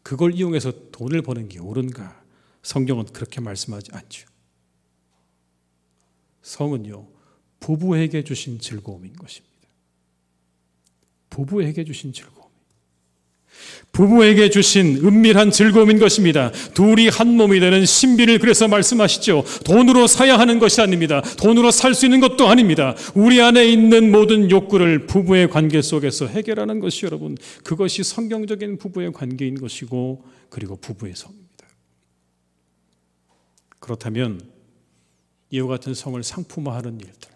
S1: 그걸 이용해서 돈을 버는 게 옳은가? 성경은 그렇게 말씀하지 않죠. 성은요, 부부에게 주신 즐거움인 것입니다. 부부에게 주신 즐거움. 부부에게 주신 은밀한 즐거움인 것입니다. 둘이 한 몸이 되는 신비를 그래서 말씀하시죠. 돈으로 사야 하는 것이 아닙니다. 돈으로 살 수 있는 것도 아닙니다. 우리 안에 있는 모든 욕구를 부부의 관계 속에서 해결하는 것이 여러분, 그것이 성경적인 부부의 관계인 것이고 그리고 부부의 성입니다. 그렇다면 이와 같은 성을 상품화하는 일들,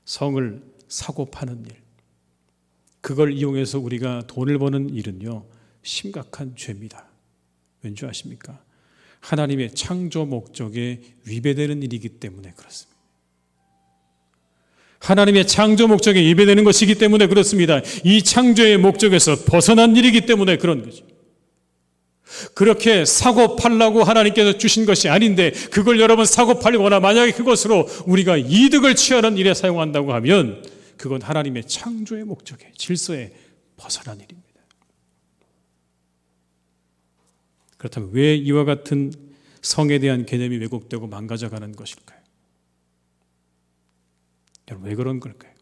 S1: 성을 사고 파는 일, 그걸 이용해서 우리가 돈을 버는 일은요, 심각한 죄입니다. 왠지 아십니까? 하나님의 창조 목적에 위배되는 일이기 때문에 그렇습니다. 하나님의 창조 목적에 위배되는 것이기 때문에 그렇습니다. 이 창조의 목적에서 벗어난 일이기 때문에 그런 거죠. 그렇게 사고 팔라고 하나님께서 주신 것이 아닌데 그걸 여러분 사고 팔거나 만약에 그것으로 우리가 이득을 취하는 일에 사용한다고 하면 그건 하나님의 창조의 목적에 질서에 벗어난 일입니다. 그렇다면 왜 이와 같은 성에 대한 개념이 왜곡되고 망가져가는 것일까요? 여러분 왜 그런 걸까요?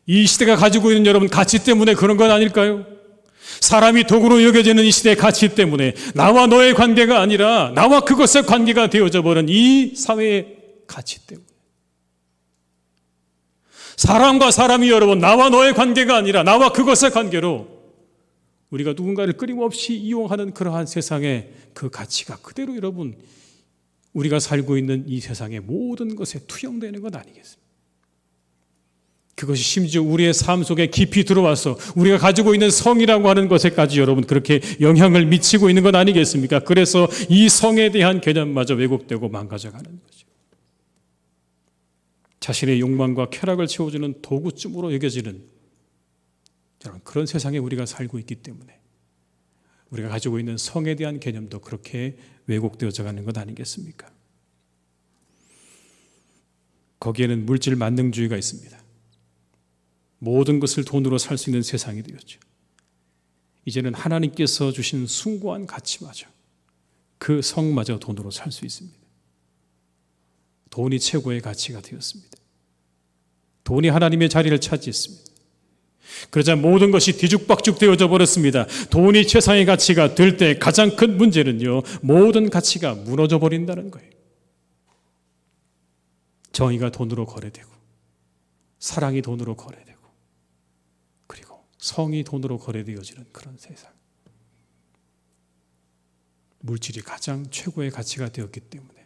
S1: 이 시대가 가지고 있는 여러분 가치 때문에 그런 건 아닐까요? 사람이 도구로 여겨지는 이 시대의 가치 때문에 나와 너의 관계가 아니라 나와 그것의 관계가 되어져 버린 이 사회의 가치 때문에 사람과 사람이 여러분 나와 너의 관계가 아니라 나와 그것의 관계로 우리가 누군가를 끊임없이 이용하는 그러한 세상의 그 가치가 그대로 여러분 우리가 살고 있는 이 세상의 모든 것에 투영되는 것 아니겠습니까? 그것이 심지어 우리의 삶 속에 깊이 들어와서 우리가 가지고 있는 성이라고 하는 것에까지 여러분 그렇게 영향을 미치고 있는 것 아니겠습니까? 그래서 이 성에 대한 개념마저 왜곡되고 망가져가는 거죠. 자신의 욕망과 쾌락을 채워주는 도구쯤으로 여겨지는 그런 세상에 우리가 살고 있기 때문에 우리가 가지고 있는 성에 대한 개념도 그렇게 왜곡되어져 가는 것 아니겠습니까? 거기에는 물질 만능주의가 있습니다. 모든 것을 돈으로 살 수 있는 세상이 되었죠. 이제는 하나님께서 주신 숭고한 가치마저 그 성마저 돈으로 살 수 있습니다. 돈이 최고의 가치가 되었습니다. 돈이 하나님의 자리를 차지했습니다. 그러자 모든 것이 뒤죽박죽 되어져 버렸습니다. 돈이 최상의 가치가 될 때 가장 큰 문제는요, 모든 가치가 무너져 버린다는 거예요. 정의가 돈으로 거래되고 사랑이 돈으로 거래되고 그리고 성이 돈으로 거래되어지는 그런 세상. 물질이 가장 최고의 가치가 되었기 때문에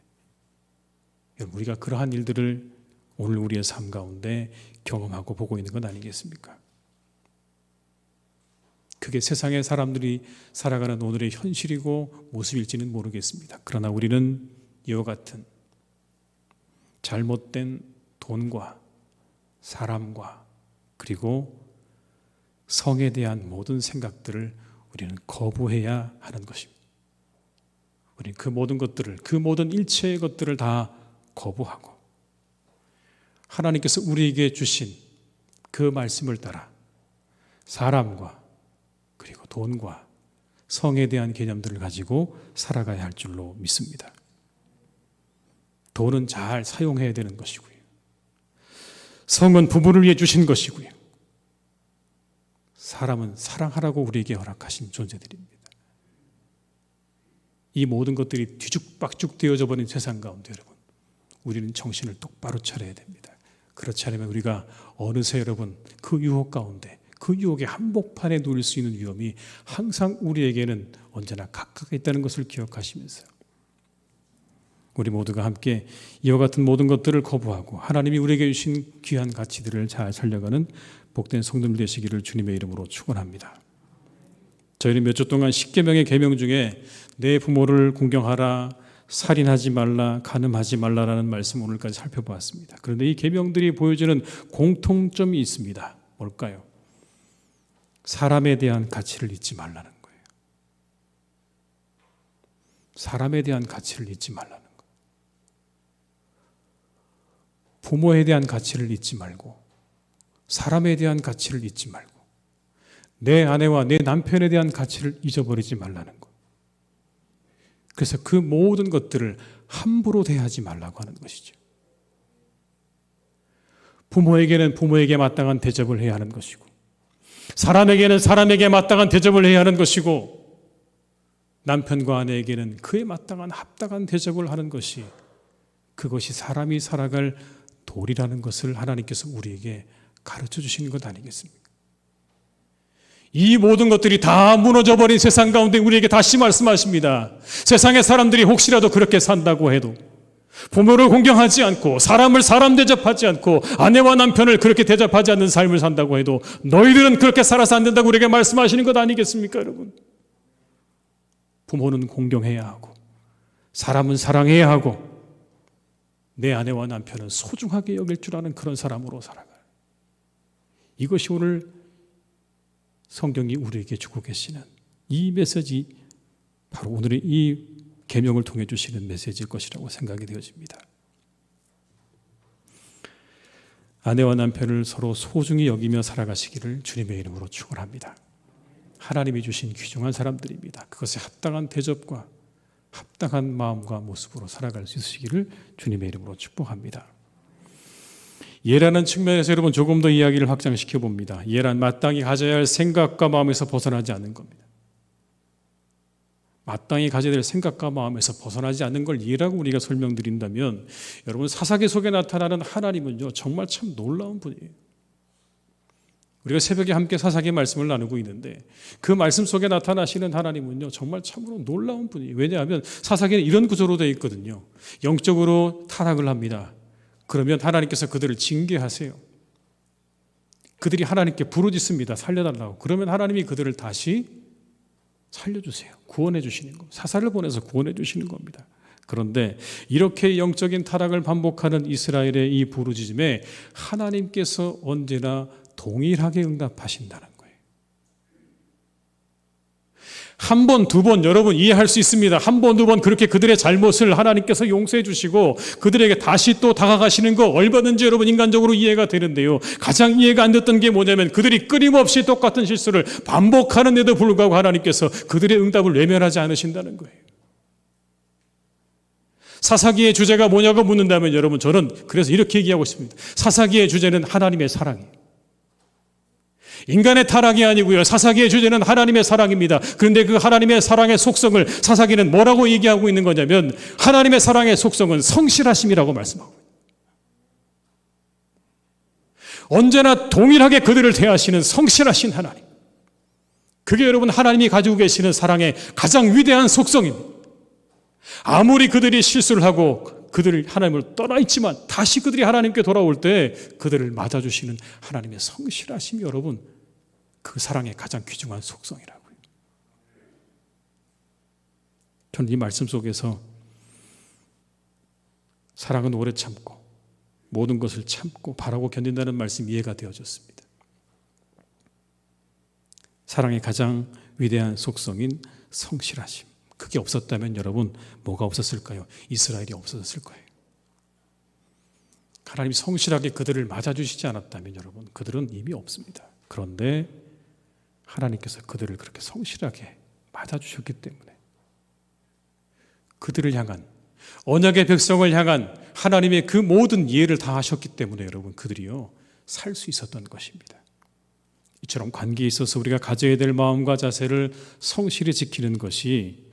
S1: 우리가 그러한 일들을 오늘 우리의 삶 가운데 경험하고 보고 있는 건 아니겠습니까? 그게 세상의 사람들이 살아가는 오늘의 현실이고 모습일지는 모르겠습니다. 그러나 우리는 이와 같은 잘못된 돈과 사람과 그리고 성에 대한 모든 생각들을 우리는 거부해야 하는 것입니다. 우리는 그 모든 것들을, 그 모든 일체의 것들을 다 거부하고 하나님께서 우리에게 주신 그 말씀을 따라 사람과 그리고 돈과 성에 대한 개념들을 가지고 살아가야 할 줄로 믿습니다. 돈은 잘 사용해야 되는 것이고요. 성은 부부를 위해 주신 것이고요. 사람은 사랑하라고 우리에게 허락하신 존재들입니다. 이 모든 것들이 뒤죽박죽 되어져 버린 세상 가운데 여러분, 우리는 정신을 똑바로 차려야 됩니다. 그렇지 않으면 우리가 어느새 여러분 그 유혹 가운데, 그 유혹의 한복판에 놓일 수 있는 위험이 항상 우리에게는 언제나 가까이 있다는 것을 기억하시면서요, 우리 모두가 함께 이와 같은 모든 것들을 거부하고 하나님이 우리에게 주신 귀한 가치들을 잘 살려가는 복된 성도들 되시기를 주님의 이름으로 축원합니다. 저희는 몇 주 동안 10계명의 계명 중에 내 부모를 공경하라, 살인하지 말라, 간음하지 말라라는 말씀 오늘까지 살펴보았습니다. 그런데 이 계명들이 보여주는 공통점이 있습니다. 뭘까요? 사람에 대한 가치를 잊지 말라는 거예요. 사람에 대한 가치를 잊지 말라는 거예요. 부모에 대한 가치를 잊지 말고, 사람에 대한 가치를 잊지 말고, 내 아내와 내 남편에 대한 가치를 잊어버리지 말라는 것. 그래서 그 모든 것들을 함부로 대하지 말라고 하는 것이죠. 부모에게는 부모에게 마땅한 대접을 해야 하는 것이고, 사람에게는 사람에게 마땅한 대접을 해야 하는 것이고, 남편과 아내에게는 그에 마땅한 합당한 대접을 하는 것이, 그것이 사람이 살아갈 도리라는 것을 하나님께서 우리에게 가르쳐 주시는 것 아니겠습니까? 이 모든 것들이 다 무너져버린 세상 가운데 우리에게 다시 말씀하십니다. 세상의 사람들이 혹시라도 그렇게 산다고 해도, 부모를 공경하지 않고 사람을 사람 대접하지 않고 아내와 남편을 그렇게 대접하지 않는 삶을 산다고 해도 너희들은 그렇게 살아서 안 된다고 우리에게 말씀하시는 것 아니겠습니까, 여러분? 부모는 공경해야 하고, 사람은 사랑해야 하고, 내 아내와 남편은 소중하게 여길 줄 아는 그런 사람으로 살아가요. 이것이 오늘 성경이 우리에게 주고 계시는 이 메시지, 바로 오늘의 이 계명을 통해 주시는 메시지일 것이라고 생각이 되어집니다. 아내와 남편을 서로 소중히 여기며 살아가시기를 주님의 이름으로 축원합니다. 하나님이 주신 귀중한 사람들입니다. 그것에 합당한 대접과 합당한 마음과 모습으로 살아갈 수 있으시기를 주님의 이름으로 축복합니다. 예라는 측면에서 여러분 조금 더 이야기를 확장시켜 봅니다. 예란 마땅히 가져야 할 생각과 마음에서 벗어나지 않는 겁니다. 마땅히 가져야 될 생각과 마음에서 벗어나지 않는 걸 예라고 우리가 설명드린다면, 여러분 사사기 속에 나타나는 하나님은요 정말 참 놀라운 분이에요. 우리가 새벽에 함께 사사기 말씀을 나누고 있는데 그 말씀 속에 나타나시는 하나님은요 정말 참으로 놀라운 분이에요. 왜냐하면 사사기는 이런 구조로 되어 있거든요. 영적으로 타락을 합니다. 그러면 하나님께서 그들을 징계하세요. 그들이 하나님께 부르짖습니다. 살려달라고. 그러면 하나님이 그들을 다시 살려주세요. 구원해 주시는 것. 사사를 보내서 구원해 주시는 겁니다. 그런데 이렇게 영적인 타락을 반복하는 이스라엘의 이 부르짖음에 하나님께서 언제나 동일하게 응답하신다는 거예요. 한 번, 두 번 여러분 이해할 수 있습니다. 한 번, 두 번 그렇게 그들의 잘못을 하나님께서 용서해 주시고 그들에게 다시 또 다가가시는 거 얼마든지 여러분 인간적으로 이해가 되는데요. 가장 이해가 안 됐던 게 뭐냐면 그들이 끊임없이 똑같은 실수를 반복하는데도 불구하고 하나님께서 그들의 응답을 외면하지 않으신다는 거예요. 사사기의 주제가 뭐냐고 묻는다면 여러분 저는 그래서 이렇게 얘기하고 싶습니다. 사사기의 주제는 하나님의 사랑이에요. 인간의 타락이 아니고요. 사사기의 주제는 하나님의 사랑입니다. 그런데 그 하나님의 사랑의 속성을 사사기는 뭐라고 얘기하고 있는 거냐면 하나님의 사랑의 속성은 성실하심이라고 말씀하고 있습니다. 언제나 동일하게 그들을 대하시는 성실하신 하나님. 그게 여러분 하나님이 가지고 계시는 사랑의 가장 위대한 속성입니다. 아무리 그들이 실수를 하고 그들을 하나님을 떠나 있지만 다시 그들이 하나님께 돌아올 때 그들을 맞아주시는 하나님의 성실하심이 여러분 그 사랑의 가장 귀중한 속성이라고요. 저는 이 말씀 속에서 사랑은 오래 참고 모든 것을 참고 바라고 견딘다는 말씀이 이해가 되어졌습니다. 사랑의 가장 위대한 속성인 성실하심. 그게 없었다면 여러분 뭐가 없었을까요? 이스라엘이 없어졌을 거예요. 하나님이 성실하게 그들을 맞아주시지 않았다면 여러분 그들은 이미 없습니다. 그런데 하나님께서 그들을 그렇게 성실하게 맞아주셨기 때문에 그들을 향한 언약의 백성을 향한 하나님의 그 모든 이해를 다 하셨기 때문에 여러분 그들이요 살 수 있었던 것입니다. 이처럼 관계에 있어서 우리가 가져야 될 마음과 자세를 성실히 지키는 것이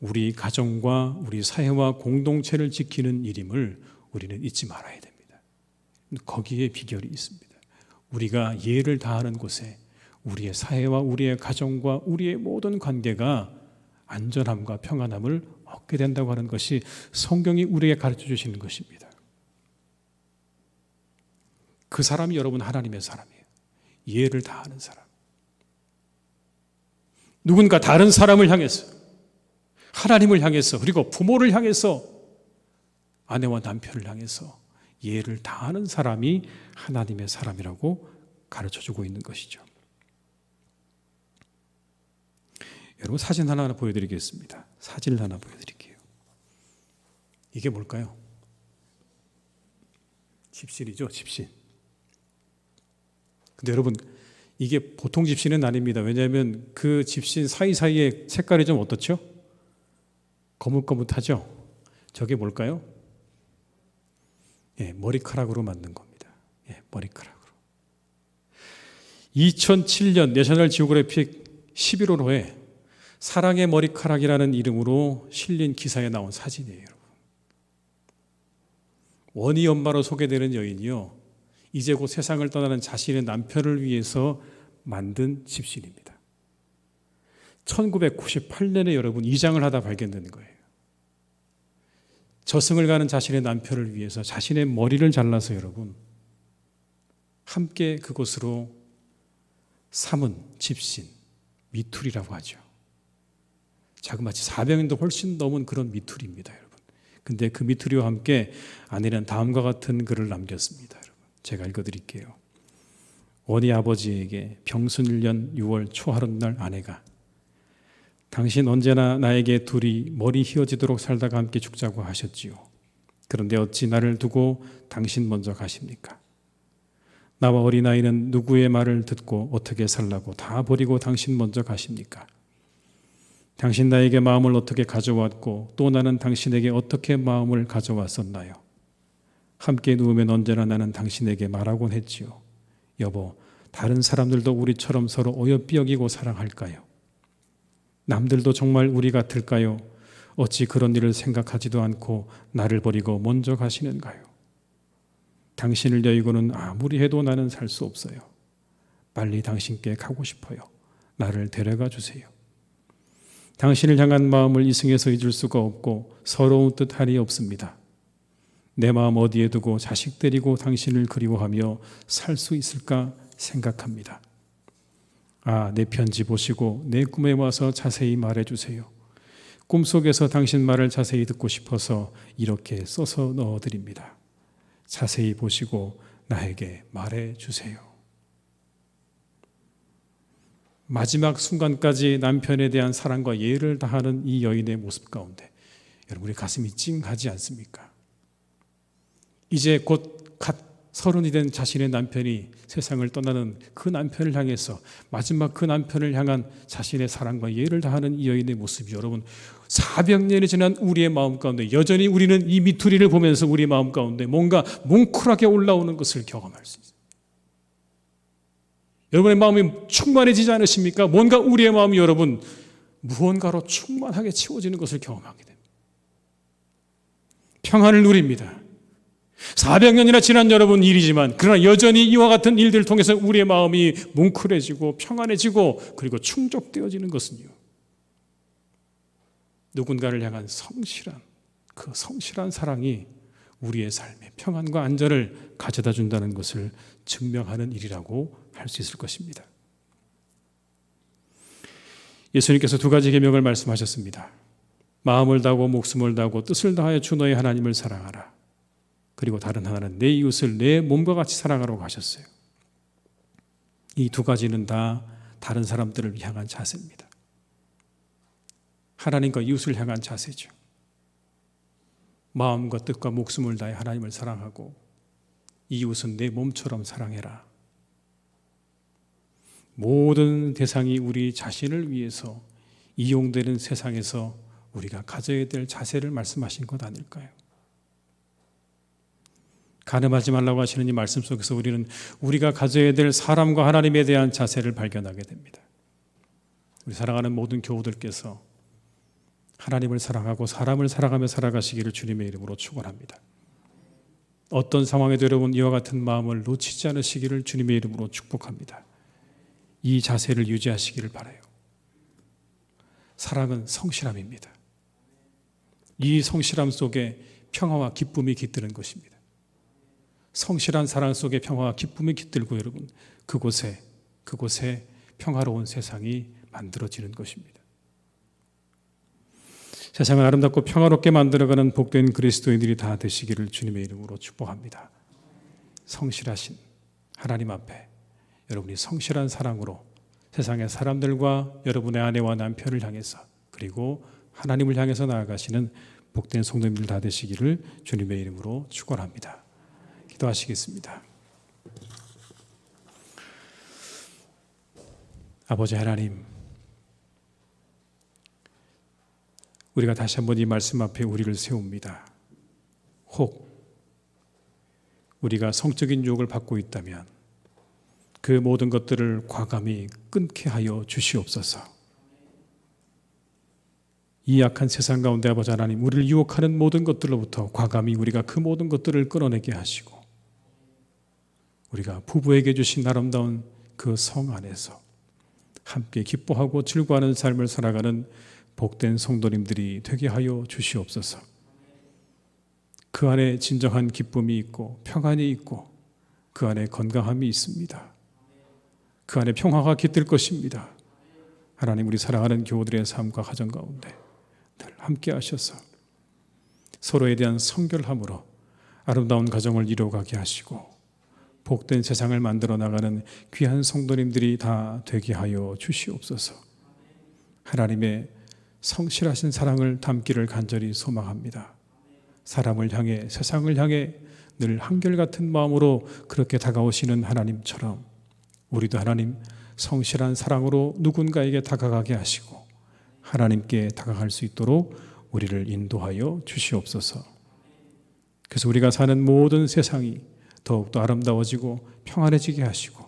S1: 우리 가정과 우리 사회와 공동체를 지키는 일임을 우리는 잊지 말아야 됩니다. 거기에 비결이 있습니다. 우리가 예를 다하는 곳에 우리의 사회와 우리의 가정과 우리의 모든 관계가 안전함과 평안함을 얻게 된다고 하는 것이 성경이 우리에게 가르쳐 주시는 것입니다. 그 사람이 여러분 하나님의 사람이에요. 예를 다하는 사람. 누군가 다른 사람을 향해서, 하나님을 향해서, 그리고 부모를 향해서, 아내와 남편을 향해서 예를 다하는 사람이 하나님의 사람이라고 가르쳐주고 있는 것이죠. 여러분 사진 하나 보여드리겠습니다. 사진을 하나 보여드릴게요. 이게 뭘까요? 집신이죠, 집신. 근데 여러분 이게 보통 집신은 아닙니다. 왜냐하면 그 집신 사이사이에 색깔이 좀 어떻죠? 거뭇거뭇하죠? 저게 뭘까요? 머리카락으로 만든 겁니다. 머리카락으로. 2007년 내셔널 지오그래픽 11호로에 사랑의 머리카락이라는 이름으로 실린 기사에 나온 사진이에요. 여러분. 원희 엄마로 소개되는 여인이요, 이제 곧 세상을 떠나는 자신의 남편을 위해서 만든 집신입니다. 1998년에 여러분 이장을 하다 발견된 거예요. 저승을 가는 자신의 남편을 위해서 자신의 머리를 잘라서 여러분 함께 그곳으로 삼은 집신, 미툴이라고 하죠. 자그마치 400년도 훨씬 넘은 그런 미툴입니다, 여러분. 근데 그 미투리와 함께 아내는 다음과 같은 글을 남겼습니다. 여러분, 제가 읽어드릴게요. 원희 아버지에게 병순 1년 6월 초하룻날 아내가 당신 언제나 나에게 둘이 머리 휘어지도록 살다가 함께 죽자고 하셨지요. 그런데 어찌 나를 두고 당신 먼저 가십니까? 나와 어린아이는 누구의 말을 듣고 어떻게 살라고 다 버리고 당신 먼저 가십니까? 당신 나에게 마음을 어떻게 가져왔고 또 나는 당신에게 어떻게 마음을 가져왔었나요? 함께 누우면 언제나 나는 당신에게 말하곤 했지요. 여보, 다른 사람들도 우리처럼 서로 어여삐 여기고 사랑할까요? 남들도 정말 우리 같을까요? 어찌 그런 일을 생각하지도 않고 나를 버리고 먼저 가시는가요? 당신을 여의고는 아무리 해도 나는 살 수 없어요. 빨리 당신께 가고 싶어요. 나를 데려가 주세요. 당신을 향한 마음을 이승에서 잊을 수가 없고 서러운 뜻 하리 없습니다. 내 마음 어디에 두고 자식 데리고 당신을 그리워하며 살 수 있을까 생각합니다. 내 편지 보시고 내 꿈에 와서 자세히 말해주세요. 꿈속에서 당신 말을 자세히 듣고 싶어서 이렇게 써서 넣어드립니다. 자세히 보시고 나에게 말해주세요. 마지막 순간까지 남편에 대한 사랑과 예를 다하는 이 여인의 모습 가운데 여러분 우리 가슴이 찡하지 않습니까? 이제 곧 갓 30이 된 자신의 남편이 세상을 떠나는 그 남편을 향해서 마지막 그 남편을 향한 자신의 사랑과 예를 다하는 이 여인의 모습이 여러분 400년이 지난 우리의 마음 가운데 여전히 우리는 이 미투리를 보면서 우리의 마음 가운데 뭔가 뭉클하게 올라오는 것을 경험할 수 있어요. 여러분의 마음이 충만해지지 않으십니까? 뭔가 우리의 마음이 여러분 무언가로 충만하게 채워지는 것을 경험하게 됩니다. 평안을 누립니다. 400년이나 지난 여러분 일이지만 그러나 여전히 이와 같은 일들을 통해서 우리의 마음이 뭉클해지고 평안해지고 그리고 충족되어지는 것은요, 누군가를 향한 성실한 그 성실한 사랑이 우리의 삶에 평안과 안전을 가져다 준다는 것을 증명하는 일이라고 할 수 있을 것입니다. 예수님께서 두 가지 계명을 말씀하셨습니다. 마음을 다하고 목숨을 다하고 뜻을 다하여 주 너의 하나님을 사랑하라. 그리고 다른 하나는 내 이웃을 내 몸과 같이 사랑하라고 하셨어요. 이 두 가지는 다 다른 사람들을 향한 자세입니다. 하나님과 이웃을 향한 자세죠. 마음과 뜻과 목숨을 다해 하나님을 사랑하고 이웃은 내 몸처럼 사랑해라. 모든 대상이 우리 자신을 위해서 이용되는 세상에서 우리가 가져야 될 자세를 말씀하신 것 아닐까요? 가늠하지 말라고 하시는 이 말씀 속에서 우리는 우리가 가져야 될 사람과 하나님에 대한 자세를 발견하게 됩니다. 우리 사랑하는 모든 교우들께서 하나님을 사랑하고 사람을 사랑하며 살아가시기를 주님의 이름으로 축원합니다. 어떤 상황에도 여러분 이와 같은 마음을 놓치지 않으시기를 주님의 이름으로 축복합니다. 이 자세를 유지하시기를 바라요. 사랑은 성실함입니다. 이 성실함 속에 평화와 기쁨이 깃드는 것입니다. 성실한 사랑 속에 평화와 기쁨이 깃들고 여러분 그곳에 평화로운 세상이 만들어지는 것입니다. 세상을 아름답고 평화롭게 만들어가는 복된 그리스도인들이 다 되시기를 주님의 이름으로 축복합니다. 성실하신 하나님 앞에 여러분이 성실한 사랑으로 세상의 사람들과 여러분의 아내와 남편을 향해서 그리고 하나님을 향해서 나아가시는 복된 성도님들 다 되시기를 주님의 이름으로 축원합니다. 기도하시겠습니다. 아버지 하나님, 우리가 다시 한번 이 말씀 앞에 우리를 세웁니다. 혹 우리가 성적인 유혹을 받고 있다면 그 모든 것들을 과감히 끊게 하여 주시옵소서. 이 약한 세상 가운데 아버지 하나님, 우리를 유혹하는 모든 것들로부터 과감히 우리가 그 모든 것들을 끊어내게 하시고 우리가 부부에게 주신 아름다운 그 성 안에서 함께 기뻐하고 즐거워하는 삶을 살아가는 복된 성도님들이 되게 하여 주시옵소서. 그 안에 진정한 기쁨이 있고 평안이 있고 그 안에 건강함이 있습니다. 그 안에 평화가 깃들 것입니다. 하나님, 우리 사랑하는 교우들의 삶과 가정 가운데 늘 함께 하셔서 서로에 대한 성결함으로 아름다운 가정을 이루어가게 하시고 복된 세상을 만들어 나가는 귀한 성도님들이 다 되게 하여 주시옵소서. 하나님의 성실하신 사랑을 담기를 간절히 소망합니다. 사람을 향해 세상을 향해 늘 한결같은 마음으로 그렇게 다가오시는 하나님처럼 우리도 하나님 성실한 사랑으로 누군가에게 다가가게 하시고 하나님께 다가갈 수 있도록 우리를 인도하여 주시옵소서. 그래서 우리가 사는 모든 세상이 더욱더 아름다워지고 평안해지게 하시고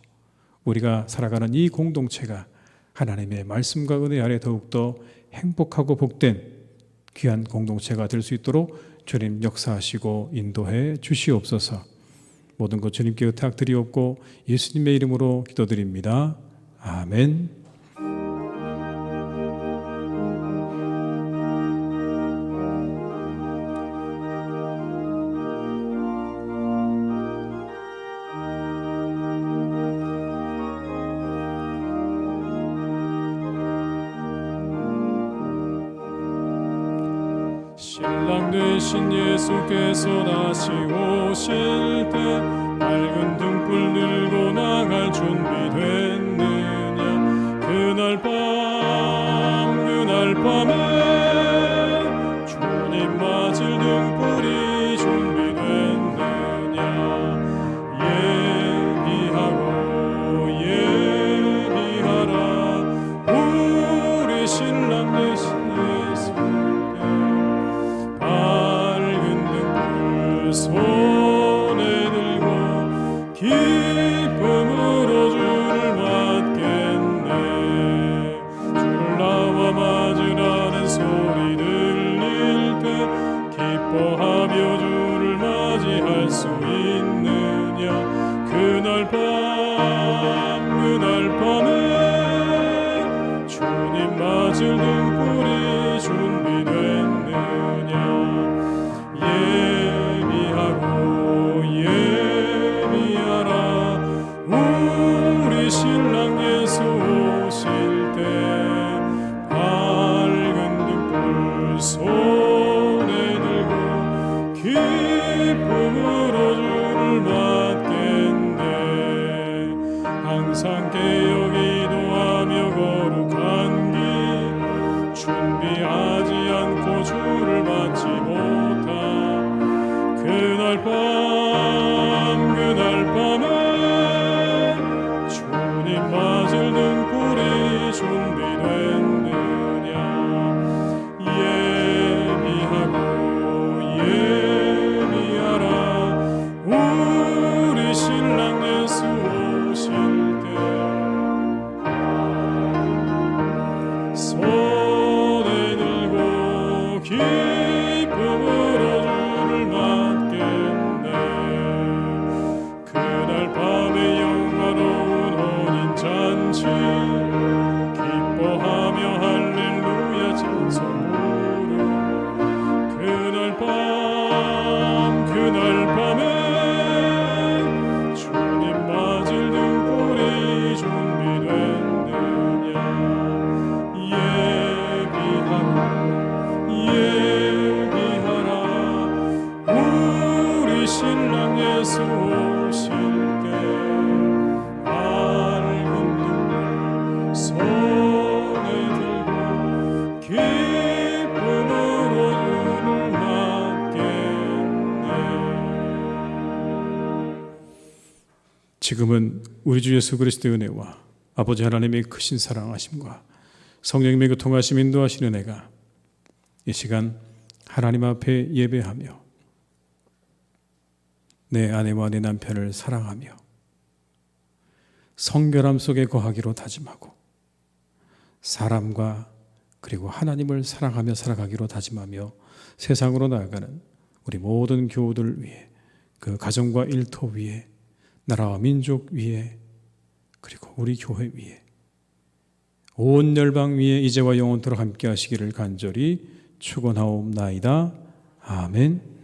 S1: 우리가 살아가는 이 공동체가 하나님의 말씀과 은혜 아래 더욱더 행복하고 복된 귀한 공동체가 될 수 있도록 주님 역사하시고 인도해 주시옵소서. 모든 것 주님께 의탁드리옵고 예수님의 이름으로 기도드립니다. 아멘.
S2: 신랑 되신 예수께서 다시 오실 때 밝은 등불 들고 나갈 준비 됐느냐. 그날 밤에 주님 맞을 등불이 준비됐느냐. 얘기하라 우리 신랑 되신 손에 들고 기쁨으로 주를 맞겠네. 주를 나와 맞으라는 소리 들릴 때 기뻐하며 주를 맞이할 수 있느냐. 그날 밤에 주님 맞을 등불이 준비됐느냐. 예비하라 우리 신랑 예수 오실 때 밝은 등불 손에 들고 기쁨으로 주를 맞겠네. 항상 깨어 기도하며 거룩한 길 준비하라. 예수 오실 때 밝은 눈물 손에 들고 기쁨으로 주를 맞겠네.
S1: 지금은 우리 주 예수 그리스도의 은혜와 아버지 하나님의 크신 사랑하심과 성령님의 교통하심 인도하시는 은혜가 이 시간 하나님 앞에 예배하며 내 아내와 내 남편을 사랑하며 성결함 속에 거하기로 다짐하고 사람과 그리고 하나님을 사랑하며 살아가기로 다짐하며 세상으로 나아가는 우리 모든 교우들 위해 그 가정과 일터 위에 나라와 민족 위에 그리고 우리 교회 위에 온 열방 위에 이제와 영원토록 함께 하시기를 간절히 축원하옵나이다. 아멘.